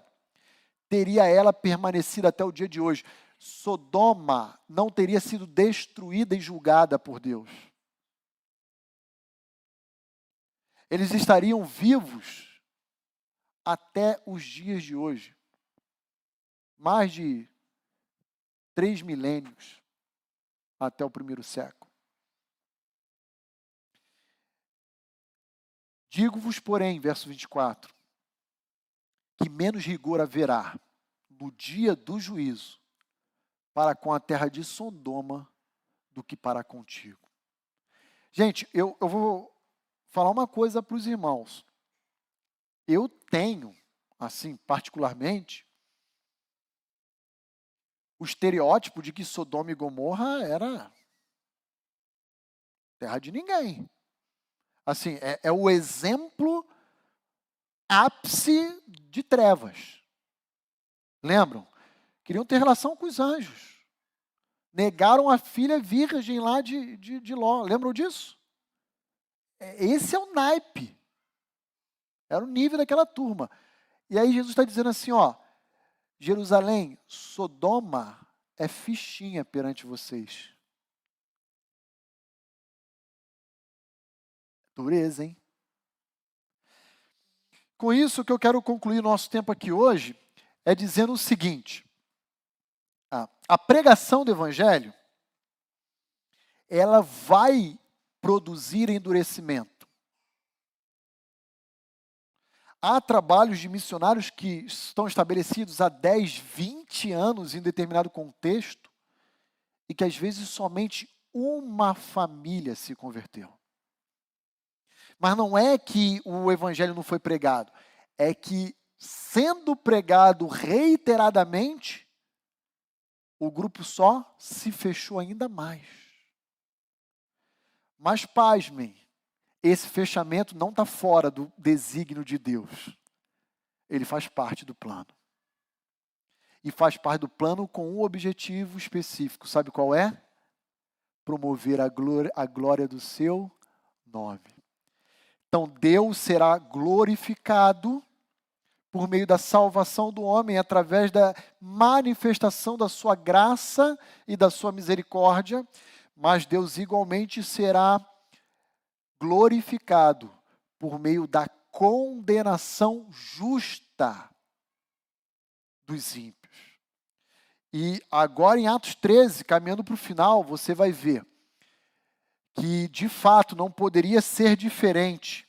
teria ela permanecido até o dia de hoje. Sodoma não teria sido destruída e julgada por Deus. Eles estariam vivos até os dias de hoje. Mais de 3 milênios até o primeiro século. Digo-vos, porém, verso 24, que menos rigor haverá no dia do juízo para com a terra de Sodoma do que para contigo. Gente, eu vou falar uma coisa para os irmãos. Eu tenho, assim, particularmente, o estereótipo de que Sodoma e Gomorra era terra de ninguém. Assim, é o exemplo ápice de trevas. Lembram? Queriam ter relação com os anjos. Negaram a filha virgem lá de Ló. Lembram disso? Esse é o naipe. Era o nível daquela turma. E aí Jesus está dizendo assim, Jerusalém, Sodoma é fichinha perante vocês. Dureza, hein? Com isso, o que eu quero concluir nosso tempo aqui hoje é dizendo o seguinte. A pregação do Evangelho, ela vai produzir endurecimento. Há trabalhos de missionários que estão estabelecidos há 10, 20 anos em determinado contexto e que às vezes somente uma família se converteu. Mas não é que o Evangelho não foi pregado, é que sendo pregado reiteradamente, o grupo só se fechou ainda mais. Mas pasmem, esse fechamento não está fora do desígnio de Deus. Ele faz parte do plano. E faz parte do plano com um objetivo específico. Sabe qual é? Promover a glória do seu nome. Então, Deus será glorificado por meio da salvação do homem, através da manifestação da sua graça e da sua misericórdia, mas Deus igualmente será glorificado por meio da condenação justa dos ímpios. E agora em Atos 13, caminhando para o final, você vai ver que de fato não poderia ser diferente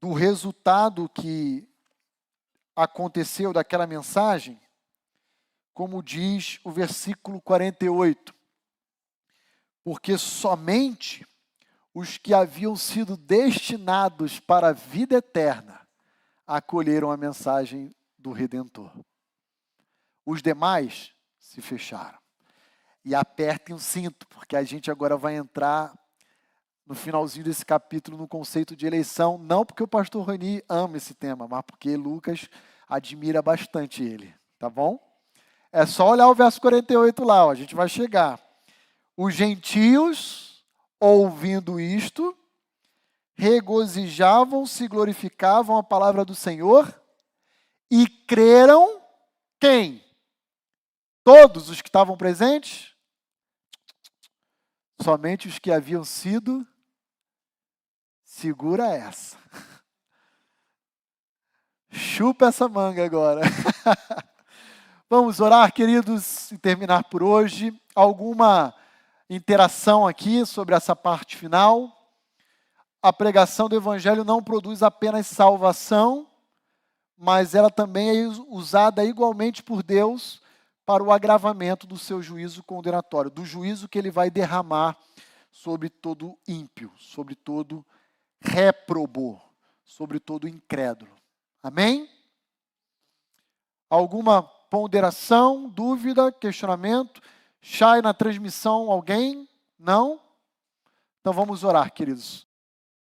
do resultado que aconteceu daquela mensagem, como diz o versículo 48. Porque somente os que haviam sido destinados para a vida eterna acolheram a mensagem do Redentor. Os demais se fecharam. E apertem o cinto, porque a gente agora vai entrar no finalzinho desse capítulo no conceito de eleição, não porque o pastor Rani ama esse tema, mas porque Lucas admira bastante ele, tá bom? É só olhar o verso 48 lá, ó, a gente vai chegar. Os gentios, ouvindo isto, regozijavam-se, glorificavam a palavra do Senhor e creram quem? Todos os que estavam presentes? Somente os que haviam sido. Segura essa. Chupa essa manga agora. Vamos orar, queridos, e terminar por hoje. Alguma interação aqui sobre essa parte final? A pregação do Evangelho não produz apenas salvação, mas ela também é usada igualmente por Deus para o agravamento do seu juízo condenatório, do juízo que ele vai derramar sobre todo ímpio, sobre todo réprobo, sobre todo incrédulo. Amém? Alguma ponderação, dúvida, questionamento? Chay na transmissão, alguém? Não? Então vamos orar, queridos.